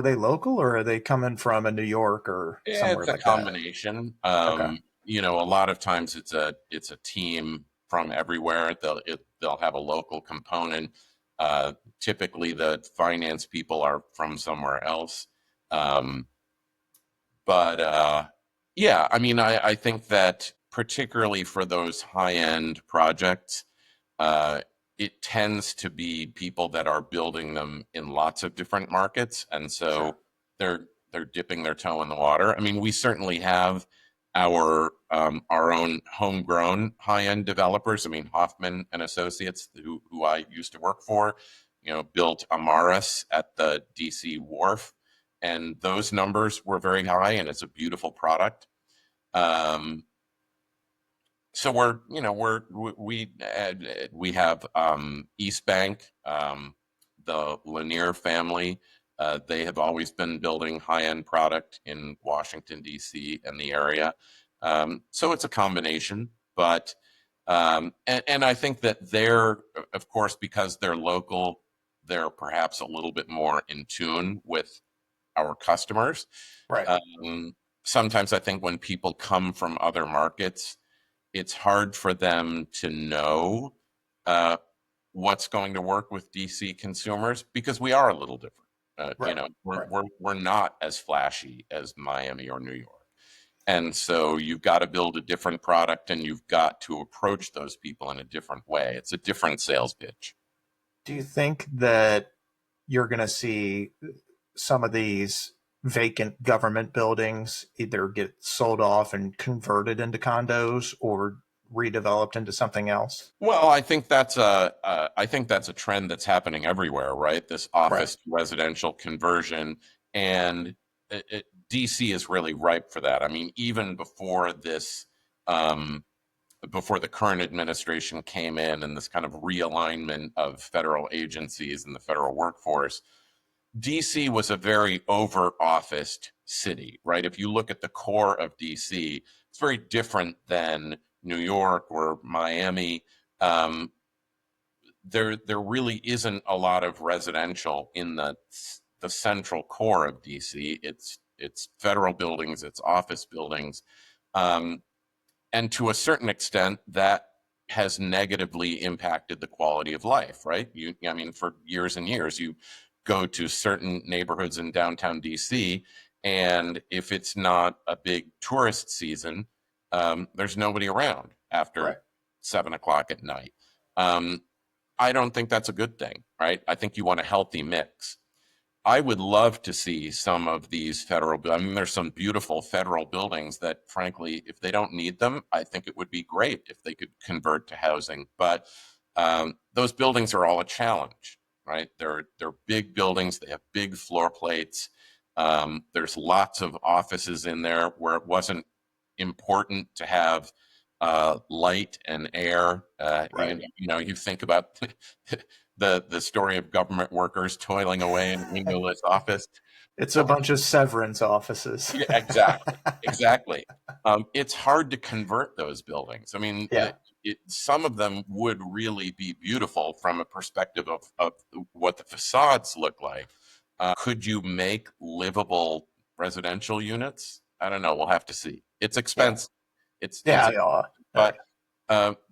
Speaker 1: they local or are they coming from a New York or
Speaker 2: Yeah,
Speaker 1: somewhere
Speaker 2: it's a
Speaker 1: like that?
Speaker 2: combination.
Speaker 1: Okay.
Speaker 2: A lot of times it's a team from everywhere. They'll have a local component. Uh, Typically, the finance people are from somewhere else. Um, but yeah, I mean, I think that particularly for those high-end projects, uh, it tends to be people that are building them in lots of different markets, and
Speaker 1: Sure.
Speaker 2: so they're dipping their toe in the water. I mean, we certainly have our own homegrown high-end developers. I mean, Hoffman and Associates, who I used to work for, built Amaris at the DC Wharf, and those numbers were very high, and it's a beautiful product. Um, so we have East Bank, the Lanier family. They have always been building high-end product in Washington D.C. and the area. So it's a combination, but and I think that they're, of course, because they're local, they're perhaps a little bit more in tune with our customers.
Speaker 1: Right.
Speaker 2: Sometimes I think when people come from other markets, it's hard for them to know uh, what's going to work with DC consumers because we are a little different.
Speaker 1: Right.
Speaker 2: We're,
Speaker 1: Right.
Speaker 2: we're we're not as flashy as Miami or New York, and so you've got to build a different product, and you've got to approach those people in a different way. It's a different sales pitch.
Speaker 1: Do you think that you're going to see some of these vacant government buildings either get sold off and converted into condos or redeveloped into something else?
Speaker 2: Well, I think that's a trend that's happening everywhere, right? This
Speaker 1: Right.
Speaker 2: office to residential conversion, and DC is really ripe for that. I mean, even um, before the current administration came in, and this kind of realignment of federal agencies and the federal workforce, DC was a very over officed city, right? If you look at the core of DC, it's very different than New York or Miami. Um, there really isn't a lot of residential in the central core of DC. It's federal buildings, it's office buildings, um, and to a certain extent, that has negatively impacted the quality of life. Right? I mean, for years and years, you go to certain neighborhoods in downtown DC, and if it's not a big tourist season, there's nobody around after
Speaker 1: Right.
Speaker 2: 7 o'clock at night. I don't think that's a good thing, right? I think you want a healthy mix. I would love to see some of these I mean, there's some beautiful federal buildings that, frankly, if they don't need them, I think it would be great if they could convert to housing. But those buildings are all a challenge, right? They're big buildings. They have big floor plates. There's lots of offices in there where it wasn't important to have light and air.
Speaker 1: Right.
Speaker 2: You think about the story of government workers toiling away in a windowless office.
Speaker 1: It's a
Speaker 2: Well,
Speaker 1: bunch of severance offices.
Speaker 2: yeah, exactly. It's hard to convert those buildings. I mean,
Speaker 1: Yeah.
Speaker 2: some of them would really be beautiful from a perspective of what the facades look like. Could you make livable residential units? I don't know. We'll have to see. It's
Speaker 1: Yeah.
Speaker 2: expensive.
Speaker 1: Yeah. Yeah.
Speaker 2: But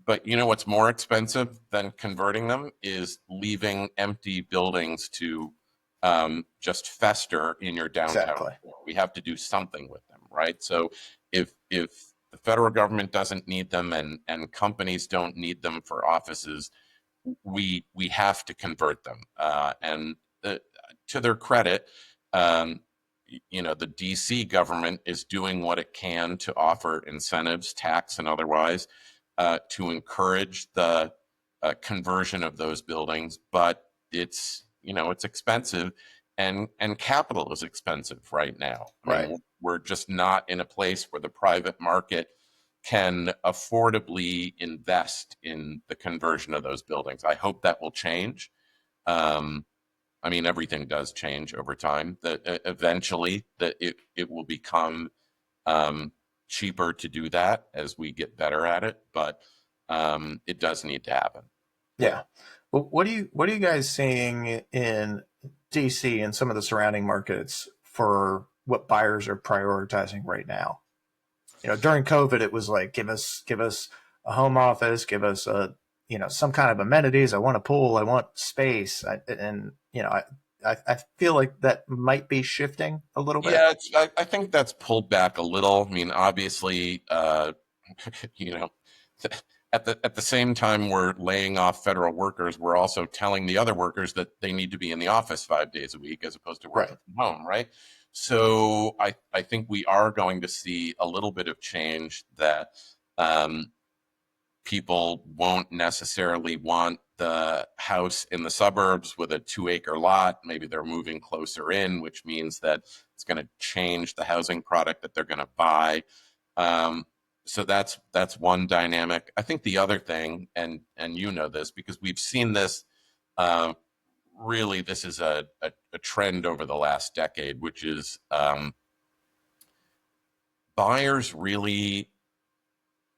Speaker 2: but you know what's more expensive than converting them is leaving empty buildings to just fester in your downtown
Speaker 1: Exactly.
Speaker 2: core. We have to do something with them, right? So if the federal government doesn't need them and companies don't need them for offices, we have to convert them. And to their credit, um, the DC government is doing what it can to offer incentives, tax and otherwise, to encourage the conversion of those buildings. But it's expensive, and capital is expensive right now. I
Speaker 1: Right.
Speaker 2: mean, we're just not in a place where the private market can affordably invest in the conversion of those buildings. I hope that will change. I mean, everything does change over time. That eventually that it will become cheaper to do that as we get better at it, but it does need to happen.
Speaker 1: Yeah. Well, what are you guys seeing in DC and some of the surrounding markets for what buyers are prioritizing right now? During COVID, it was like give us a home office, give us some kind of amenities. I want a pool, I want space, and I feel like that might be shifting a little bit.
Speaker 2: Yeah, I think that's pulled back a little. I mean, obviously, you know, at the same time we're laying off federal workers, we're also telling the other workers that they need to be in the office 5 days a week as opposed to
Speaker 1: Right.
Speaker 2: working from home, right? So I think we are going to see a little bit of change that um, people won't necessarily want the house in the suburbs with a 2-acre lot. Maybe they're moving closer in, which means that it's going to change the housing product that they're going to buy. Um, so that's one dynamic. I think the other thing, and you know this because we've seen this. Uh, Really, this is a trend over the last decade, which is buyers really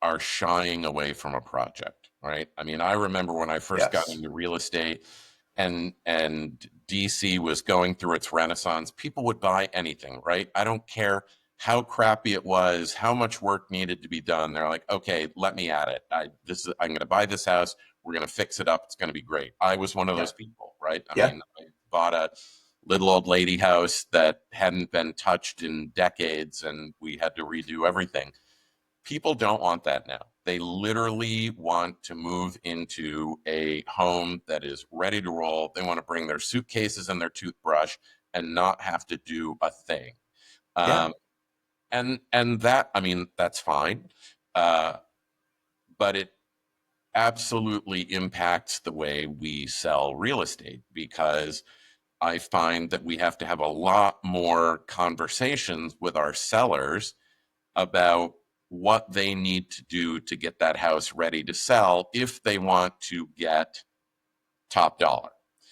Speaker 2: are shying away from a project, right? I mean, I remember when I first got
Speaker 1: Yes.
Speaker 2: into real estate and DC was going through its renaissance, people would buy anything, right? I don't care how crappy it was, how much work needed to be done. They're like, okay, let me at it. I'm going to buy this house. We're going to fix it up. It's going to be great. I was one of
Speaker 1: Yeah.
Speaker 2: those people, right? I
Speaker 1: Yeah.
Speaker 2: mean, I bought a little old lady house that hadn't been touched in decades, and we had to redo everything. People don't want that now. They literally want to move into a home that is ready to roll. They want to bring their suitcases and their toothbrush and not have to do a thing.
Speaker 1: Yeah.
Speaker 2: Um, and that, I mean, that's fine, uh, but it absolutely impacts the way we sell real estate because I find that we have to have a lot more conversations with our sellers about what they need to do to get that house ready to sell if they want to get top dollar.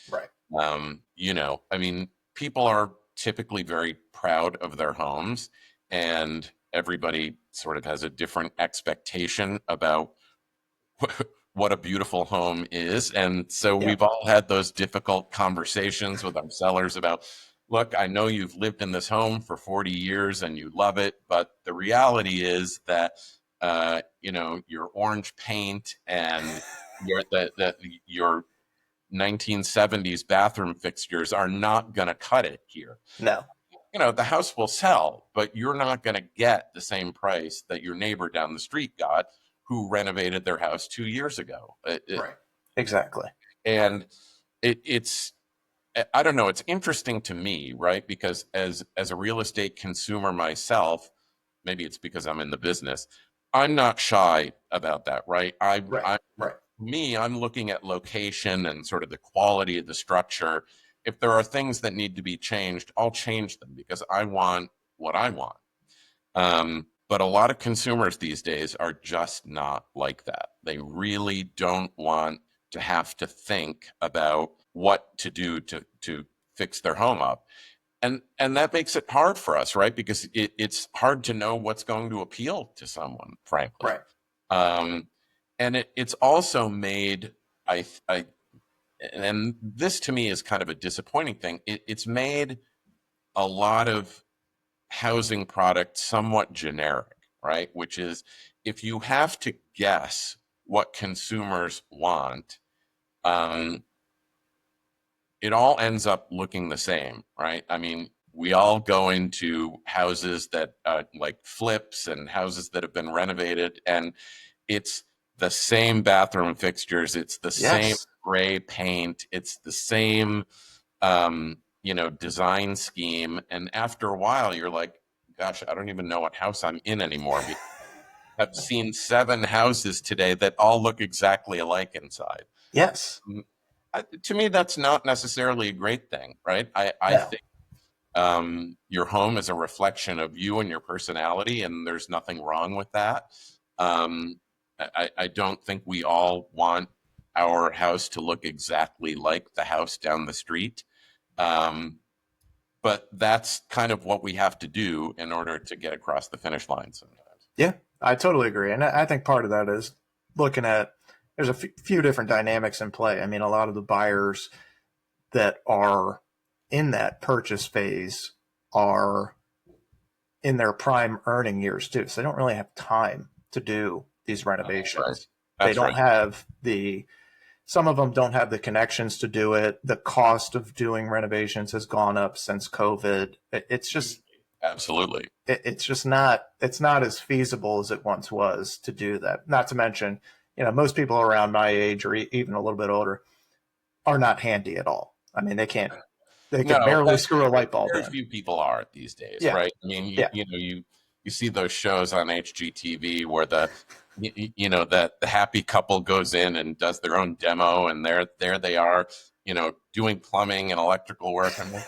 Speaker 1: Right.
Speaker 2: I mean, people are typically very proud of their homes, and everybody sort of has a different expectation about what a beautiful home is. And so
Speaker 1: Yeah.
Speaker 2: we've all had those difficult conversations with our sellers about, look, I know you've lived in this home for 40 years and you love it, but the reality is that your orange paint and your 1970s bathroom fixtures are not going to cut it here.
Speaker 1: No.
Speaker 2: The house will sell, but you're not going to get the same price that your neighbor down the street got who renovated their house 2 years ago.
Speaker 1: Right. Exactly.
Speaker 2: And it's I don't know, it's interesting to me, right? Because as a real estate consumer myself, maybe it's because I'm in the business, I'm not shy about that, right?
Speaker 1: Right. Right.
Speaker 2: I'm looking at location and sort of the quality of the structure. If there are things that need to be changed, I'll change them because I want what I want. But a lot of consumers these days are just not like that. They really don't want to have to think about what to do to fix their home up. And that makes it hard for us, right? Because it's hard to know what's going to appeal to someone, frankly.
Speaker 1: Right.
Speaker 2: Um, and it's also made, I, and this to me is kind of a disappointing thing. It's made a lot of housing product somewhat generic, right? Which is if you have to guess what consumers want, um, it all ends up looking the same, right? I mean, we all go into houses that like flips and houses that have been renovated, and it's the same bathroom fixtures, it's the same
Speaker 1: Yes.
Speaker 2: gray paint, it's the same design scheme. And after a while, you're like, gosh, I don't even know what house I'm in anymore. Because I've seen 7 houses today that all look exactly alike inside.
Speaker 1: Yes.
Speaker 2: To me, that's not necessarily a great thing, right? I
Speaker 1: No.
Speaker 2: think your home is a reflection of you and your personality, and there's nothing wrong with that. Um, I don't think we all want our house to look exactly like the house down the street. Um, but that's kind of what we have to do in order to get across the finish line sometimes.
Speaker 1: Yeah, I totally agree. And I think part of that is looking at there's a few different dynamics in play. I mean, a lot of the buyers that are in that purchase phase are in their prime earning years too. So they don't really have time to do these
Speaker 2: That's right.
Speaker 1: renovations. They
Speaker 2: That's
Speaker 1: don't
Speaker 2: right.
Speaker 1: have some of them don't have the connections to do it. The cost of doing renovations has gone up since COVID. It's just
Speaker 2: Absolutely.
Speaker 1: it's just not it's not as feasible as it once was to do that. Not to mention, most people around my age or even a little bit older are not handy at all. I mean, they could
Speaker 2: No,
Speaker 1: barely screw a light bulb
Speaker 2: very
Speaker 1: in.
Speaker 2: few people are these days,
Speaker 1: Yeah,
Speaker 2: right? I mean,
Speaker 1: yeah,
Speaker 2: you see those shows on HGTV where that the happy couple goes in and does their own demo, and there they are, doing plumbing and electrical work. I'm like,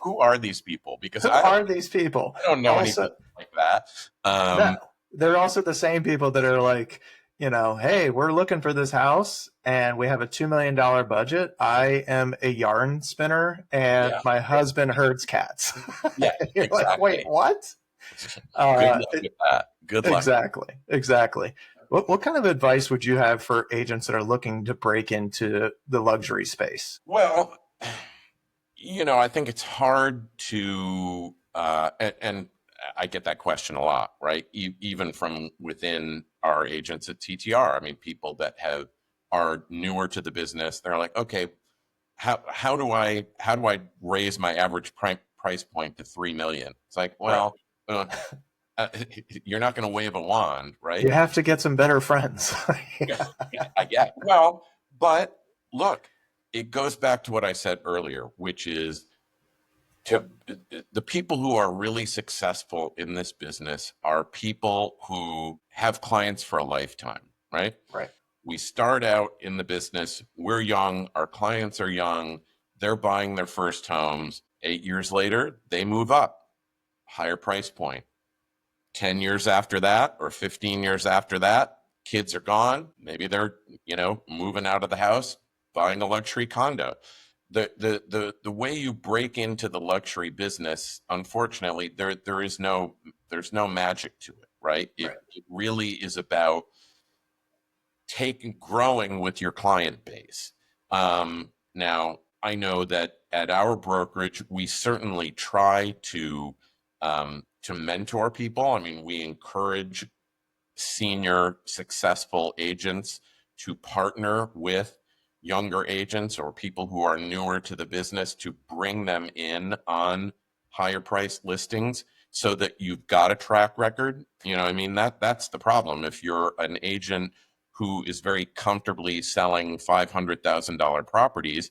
Speaker 2: who are these people? Because
Speaker 1: who are these people?
Speaker 2: I don't know
Speaker 1: Also,
Speaker 2: anybody like that.
Speaker 1: no, they're also the same people that are like, hey, we're looking for this house and we have a $2 million budget. I am a yarn spinner and
Speaker 2: Yeah,
Speaker 1: my husband herds cats.
Speaker 2: yeah,
Speaker 1: You're like, wait,
Speaker 2: exactly.
Speaker 1: what?
Speaker 2: Good
Speaker 1: Uh,
Speaker 2: luck with that. Good luck.
Speaker 1: exactly, exactly. What kind of advice would you have for agents that are looking to break into the luxury space?
Speaker 2: Well, I think it's hard to, and I get that question a lot, right? Even from within our agents at TTR. I mean, people that are newer to the business. They're like, okay, how do I raise my average price point to 3 million? It's like,
Speaker 1: Right.
Speaker 2: well, uh, uh, you're not going to wave a wand, right?
Speaker 1: You have to get some better friends.
Speaker 2: Yeah, I get. Well, but look, it goes back to what I said earlier, which is to the people who are really successful in this business are people who have clients for a lifetime, right?
Speaker 1: Right.
Speaker 2: We start out in the business, we're young, our clients are young, they're buying their first homes. 8 years later, they move up, higher price point. 10 years after that, or 15 years after that, kids are gone. Maybe they're, moving out of the house, buying a luxury condo. The way you break into the luxury business, unfortunately, there's no magic to it, right?
Speaker 1: Right.
Speaker 2: It really is about growing with your client base. Now, I know that at our brokerage, we certainly try to mentor people. I mean, we encourage senior successful agents to partner with younger agents or people who are newer to the business to bring them in on higher price listings so that you've got a track record. I mean, that's the problem. If you're an agent who is very comfortably selling $500,000 properties,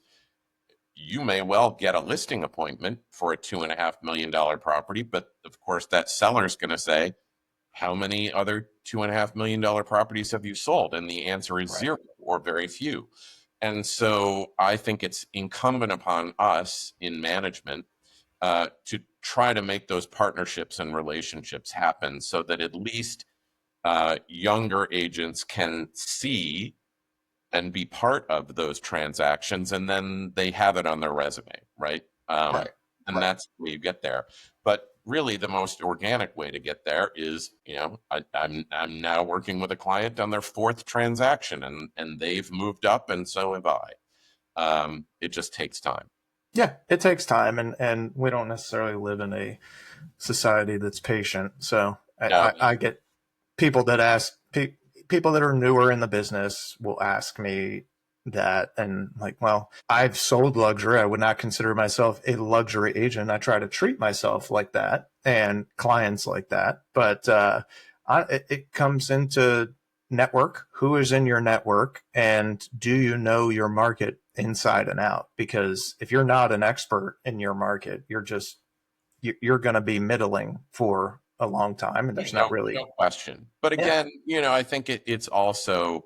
Speaker 2: you may well get a listing appointment for a $2.5 million property. But of course, that seller is going to say, how many other $2.5 million properties have you sold? And the answer is
Speaker 1: Right.
Speaker 2: zero or very few. And so I think it's incumbent upon us in management to try to make those partnerships and relationships happen so that at least younger agents can see and be part of those transactions, and then they have it on their resume, right?
Speaker 1: Right.
Speaker 2: And
Speaker 1: Right.
Speaker 2: that's where you get there. But really, the most organic way to get there is, I'm now working with a client on their fourth transaction, and they've moved up, and so have I. It just takes time.
Speaker 1: Yeah, it takes time, and we don't necessarily live in a society that's patient. So
Speaker 2: No,
Speaker 1: I get people that ask people that are newer in the business will ask me that, and like, well, I've sold luxury. I would not consider myself a luxury agent. I try to treat myself like that and clients like that, but it comes into network. Who is in your network, and do you know your market inside and out? Because if you're not an expert in your market, you're going to be middling for a long time, and there's not really
Speaker 2: no question. But again, I think it's also,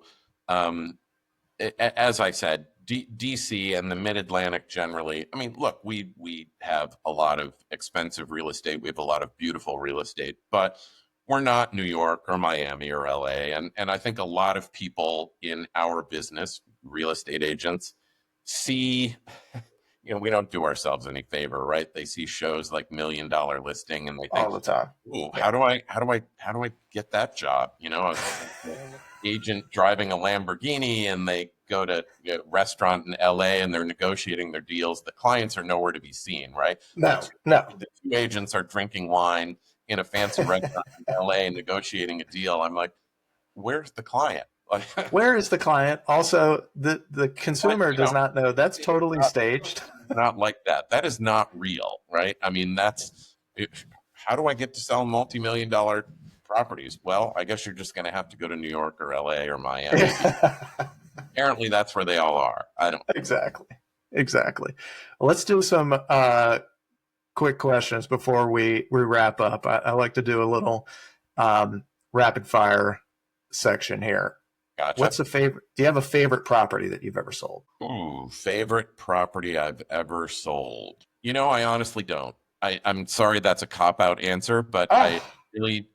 Speaker 2: as I said, DC and the Mid-Atlantic generally. I mean, look, we have a lot of expensive real estate. We have a lot of beautiful real estate, but we're not New York or Miami or LA. And I think a lot of people in our business, real estate agents, see, we don't do ourselves any favor, right? They see shows like $1 Million Listing, and they think,
Speaker 1: all the time.
Speaker 2: "Ooh,
Speaker 1: Yeah.
Speaker 2: how do I get that job?" Agent driving a Lamborghini, and they go to a restaurant in LA and they're negotiating their deals. The clients are nowhere to be seen, right?
Speaker 1: No, no.
Speaker 2: The two agents are drinking wine in a fancy restaurant in LA and negotiating a deal. I'm like, where's the client?
Speaker 1: Where is the client? Also, the consumer does not know that's totally staged.
Speaker 2: Not like that. That is not real, right? I mean, how do I get to sell multi-million-dollar properties? Well, I guess you're just going to have to go to New York or LA or Miami. Apparently, that's where they all are. I don't.
Speaker 1: Exactly. Well, let's do some quick questions before we wrap up. I like to do a little rapid fire section here.
Speaker 2: Gotcha.
Speaker 1: What's a favorite? Do you have a favorite property that you've ever sold?
Speaker 2: Ooh, favorite property I've ever sold. I honestly don't. I'm sorry that's a cop-out answer, but I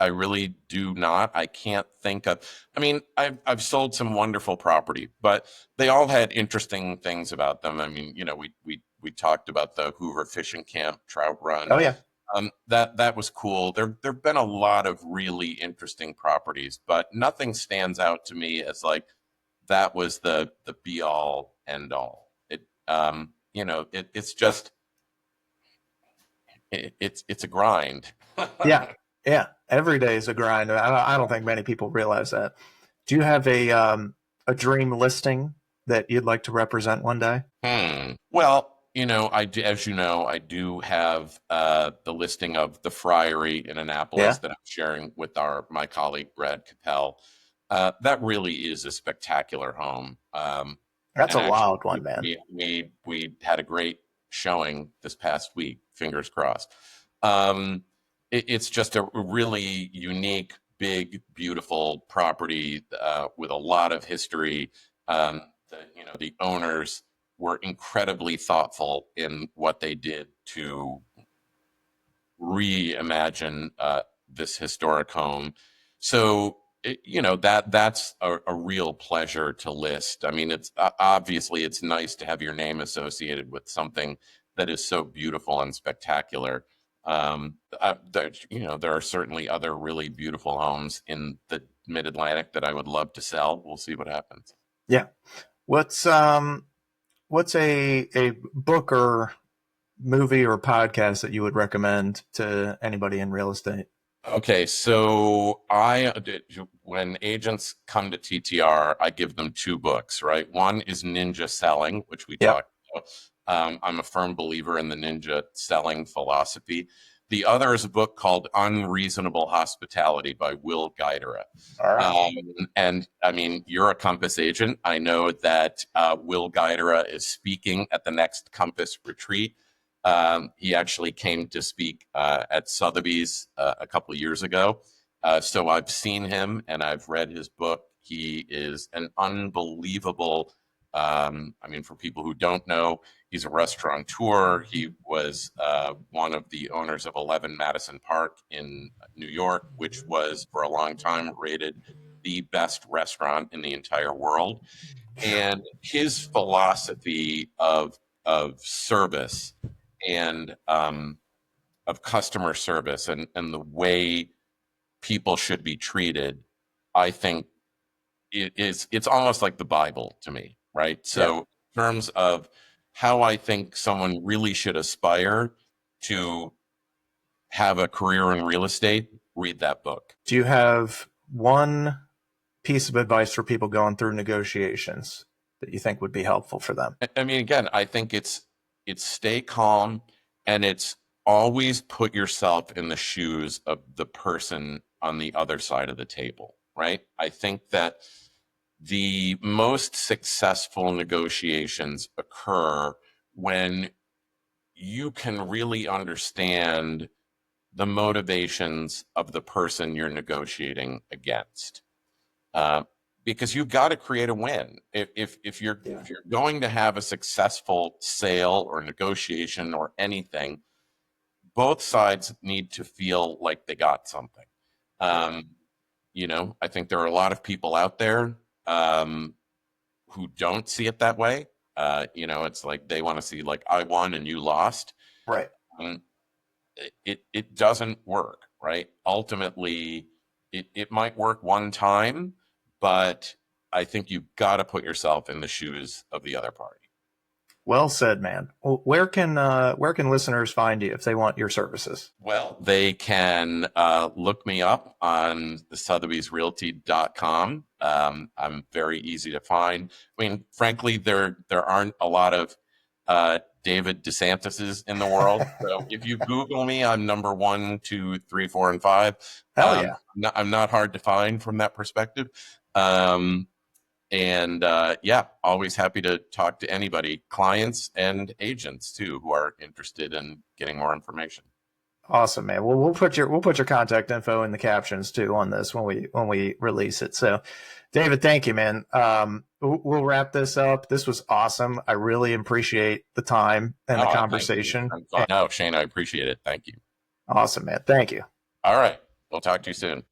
Speaker 2: really do not. I can't think of. I mean, I've sold some wonderful property, but they all had interesting things about them. I mean, we talked about the Hoover Fishing Camp trout run.
Speaker 1: Oh yeah.
Speaker 2: That was cool. There've been a lot of really interesting properties, but nothing stands out to me as like that was the be all end all. It's just it's a grind.
Speaker 1: Yeah. Every day is a grind. I don't think many people realize that. Do you have a dream listing that you'd like to represent one day?
Speaker 2: Well, as you know, I do have the listing of the Friary in Annapolis that I'm sharing with my colleague Brad Capel. That really is a spectacular home.
Speaker 1: That's a wild one, man.
Speaker 2: We had a great showing this past week. Fingers crossed. It's just a really unique, big, beautiful property with a lot of history. The owners were incredibly thoughtful in what they did to reimagine this historic home. So, that's a real pleasure to list. I mean, it's obviously it's nice to have your name associated with something that is so beautiful and spectacular. There are certainly other really beautiful homes in the Mid-Atlantic that I would love to sell. We'll see what happens.
Speaker 1: Yeah. What's a book or movie or podcast that you would recommend to anybody in real estate?
Speaker 2: Okay, so when agents come to TTR, I give them two books, right? One is Ninja Selling, which we talked about. I'm a firm believer in the ninja selling philosophy. The other is a book called Unreasonable Hospitality by Will Guidera.
Speaker 1: All right.
Speaker 2: And I mean, you're a Compass agent. I know that Will Guidera is speaking at the next Compass retreat. He actually came to speak at Sotheby's a couple of years ago. So I've seen him and I've read his book. He is an unbelievable, I mean, for people who don't know, he's a restaurateur. He was one of the owners of 11 Madison Park in New York, which was for a long time rated the best restaurant in the entire world. And his philosophy of service and of customer service and the way people should be treated, I think it's almost like the Bible to me, right? So
Speaker 1: Yeah.
Speaker 2: in terms of how I think someone really should aspire to have a career in real estate, read that book.
Speaker 1: Do you have one piece of advice for people going through negotiations that you think would be helpful for them?
Speaker 2: I mean, again, I think it's stay calm, and it's always put yourself in the shoes of the person on the other side of the table, right? I think that the most successful negotiations occur when you can really understand the motivations of the person you're negotiating against. Because you've got to create a win. If you're going to have a successful sale or negotiation or anything, both sides need to feel like they got something. You know, I think there are a lot of people out there who don't see it that way. You know, it's like they want to see like I won and you lost.
Speaker 1: Right.
Speaker 2: Um, it doesn't work, right? Ultimately, it might work one time, but I think you've got to put yourself in the shoes of the other party.
Speaker 1: Well said, man. Well, where can listeners find you if they want your services?
Speaker 2: Well, they can look me up on the sothebysrealty.com. I'm very easy to find. I mean, frankly, there aren't a lot of David DeSantis's in the world. So if you Google me, I'm number 1, 2, 3, 4, and 5.
Speaker 1: Hell yeah.
Speaker 2: I'm not hard to find from that perspective. And yeah, always happy to talk to anybody, clients and agents too, who are interested in getting more information.
Speaker 1: Awesome, man. Well, we'll put your contact info in the captions too on this when we release it. So, David, thank you, man. We'll wrap this up. This was awesome. I really appreciate the time and the conversation.
Speaker 2: No, Shane, I appreciate it. Thank you.
Speaker 1: Awesome, man. Thank you.
Speaker 2: All right. We'll talk to you soon.